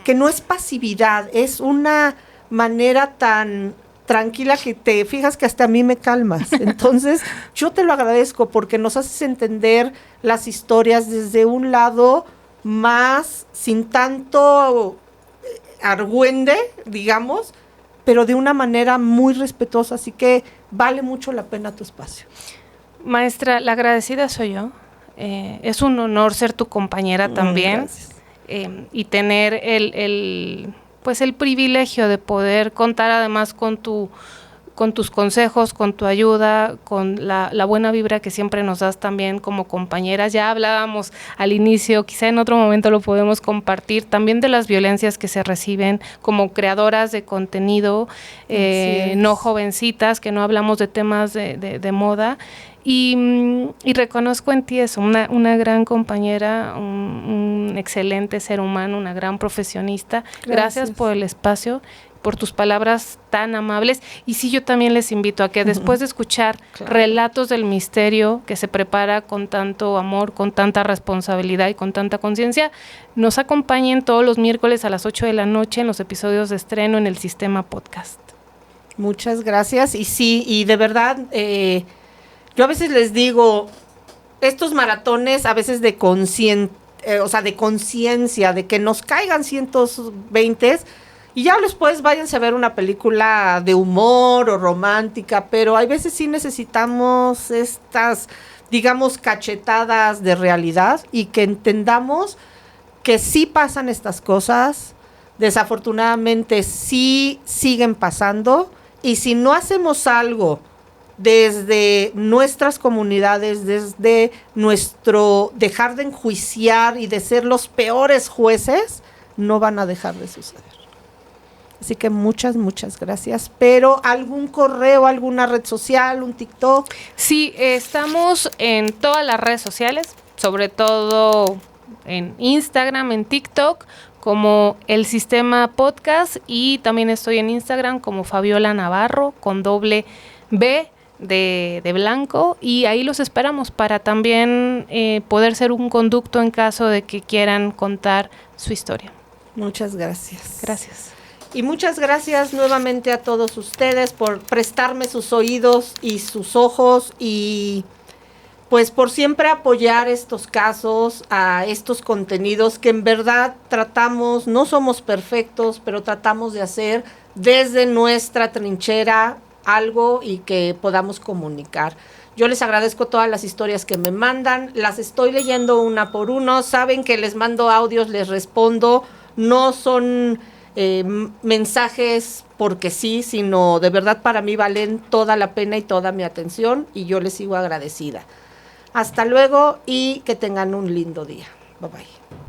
que no es pasividad, es una manera tan tranquila que te fijas que hasta a mí me calmas. Entonces, yo te lo agradezco porque nos haces entender las historias desde un lado más, sin tanto argüende, digamos, pero de una manera muy respetuosa, así que vale mucho la pena tu espacio. Maestra, la agradecida soy yo. Es un honor ser tu compañera también. Gracias. Y tener el privilegio de poder contar además con tus consejos, con tu ayuda, con la buena vibra que siempre nos das también como compañeras. Ya hablábamos al inicio, quizá en otro momento lo podemos compartir, también de las violencias que se reciben como creadoras de contenido, no jovencitas, que no hablamos de temas de moda. Y reconozco en ti eso, una gran compañera, un excelente ser humano, una gran profesionista. Gracias por el espacio, por tus palabras tan amables. Y sí, yo también les invito a que después de escuchar Relatos del Misterio, que se prepara con tanto amor, con tanta responsabilidad y con tanta conciencia, nos acompañen todos los miércoles a las 8 de la noche en los episodios de estreno en el Sistema Podcast. Muchas gracias. Y sí, y de verdad, yo a veces les digo, estos maratones a veces de conciencia, de que nos caigan 120 y ya después váyanse a ver una película de humor o romántica, pero hay veces sí necesitamos estas, digamos, cachetadas de realidad y que entendamos que sí pasan estas cosas, desafortunadamente sí siguen pasando y si no hacemos algo desde nuestras comunidades, desde nuestro dejar de enjuiciar y de ser los peores jueces, no van a dejar de suceder. Así que muchas gracias. Pero ¿algún correo, alguna red social, un TikTok? Sí, estamos en todas las redes sociales, sobre todo en Instagram, en TikTok, como El Sistema Podcast, y también estoy en Instagram como Fabiola Navarro, con doble B de blanco, y ahí los esperamos para también poder ser un conducto en caso de que quieran contar su historia. Muchas gracias. Gracias. Y muchas gracias nuevamente a todos ustedes por prestarme sus oídos y sus ojos y pues por siempre apoyar estos casos, a estos contenidos que en verdad tratamos, no somos perfectos, pero tratamos de hacer desde nuestra trinchera algo y que podamos comunicar. Yo les agradezco todas las historias que me mandan, las estoy leyendo una por uno, saben que les mando audios, les respondo, no son mensajes porque sí, sino de verdad para mí valen toda la pena y toda mi atención y yo les sigo agradecida. Hasta luego y que tengan un lindo día. Bye bye.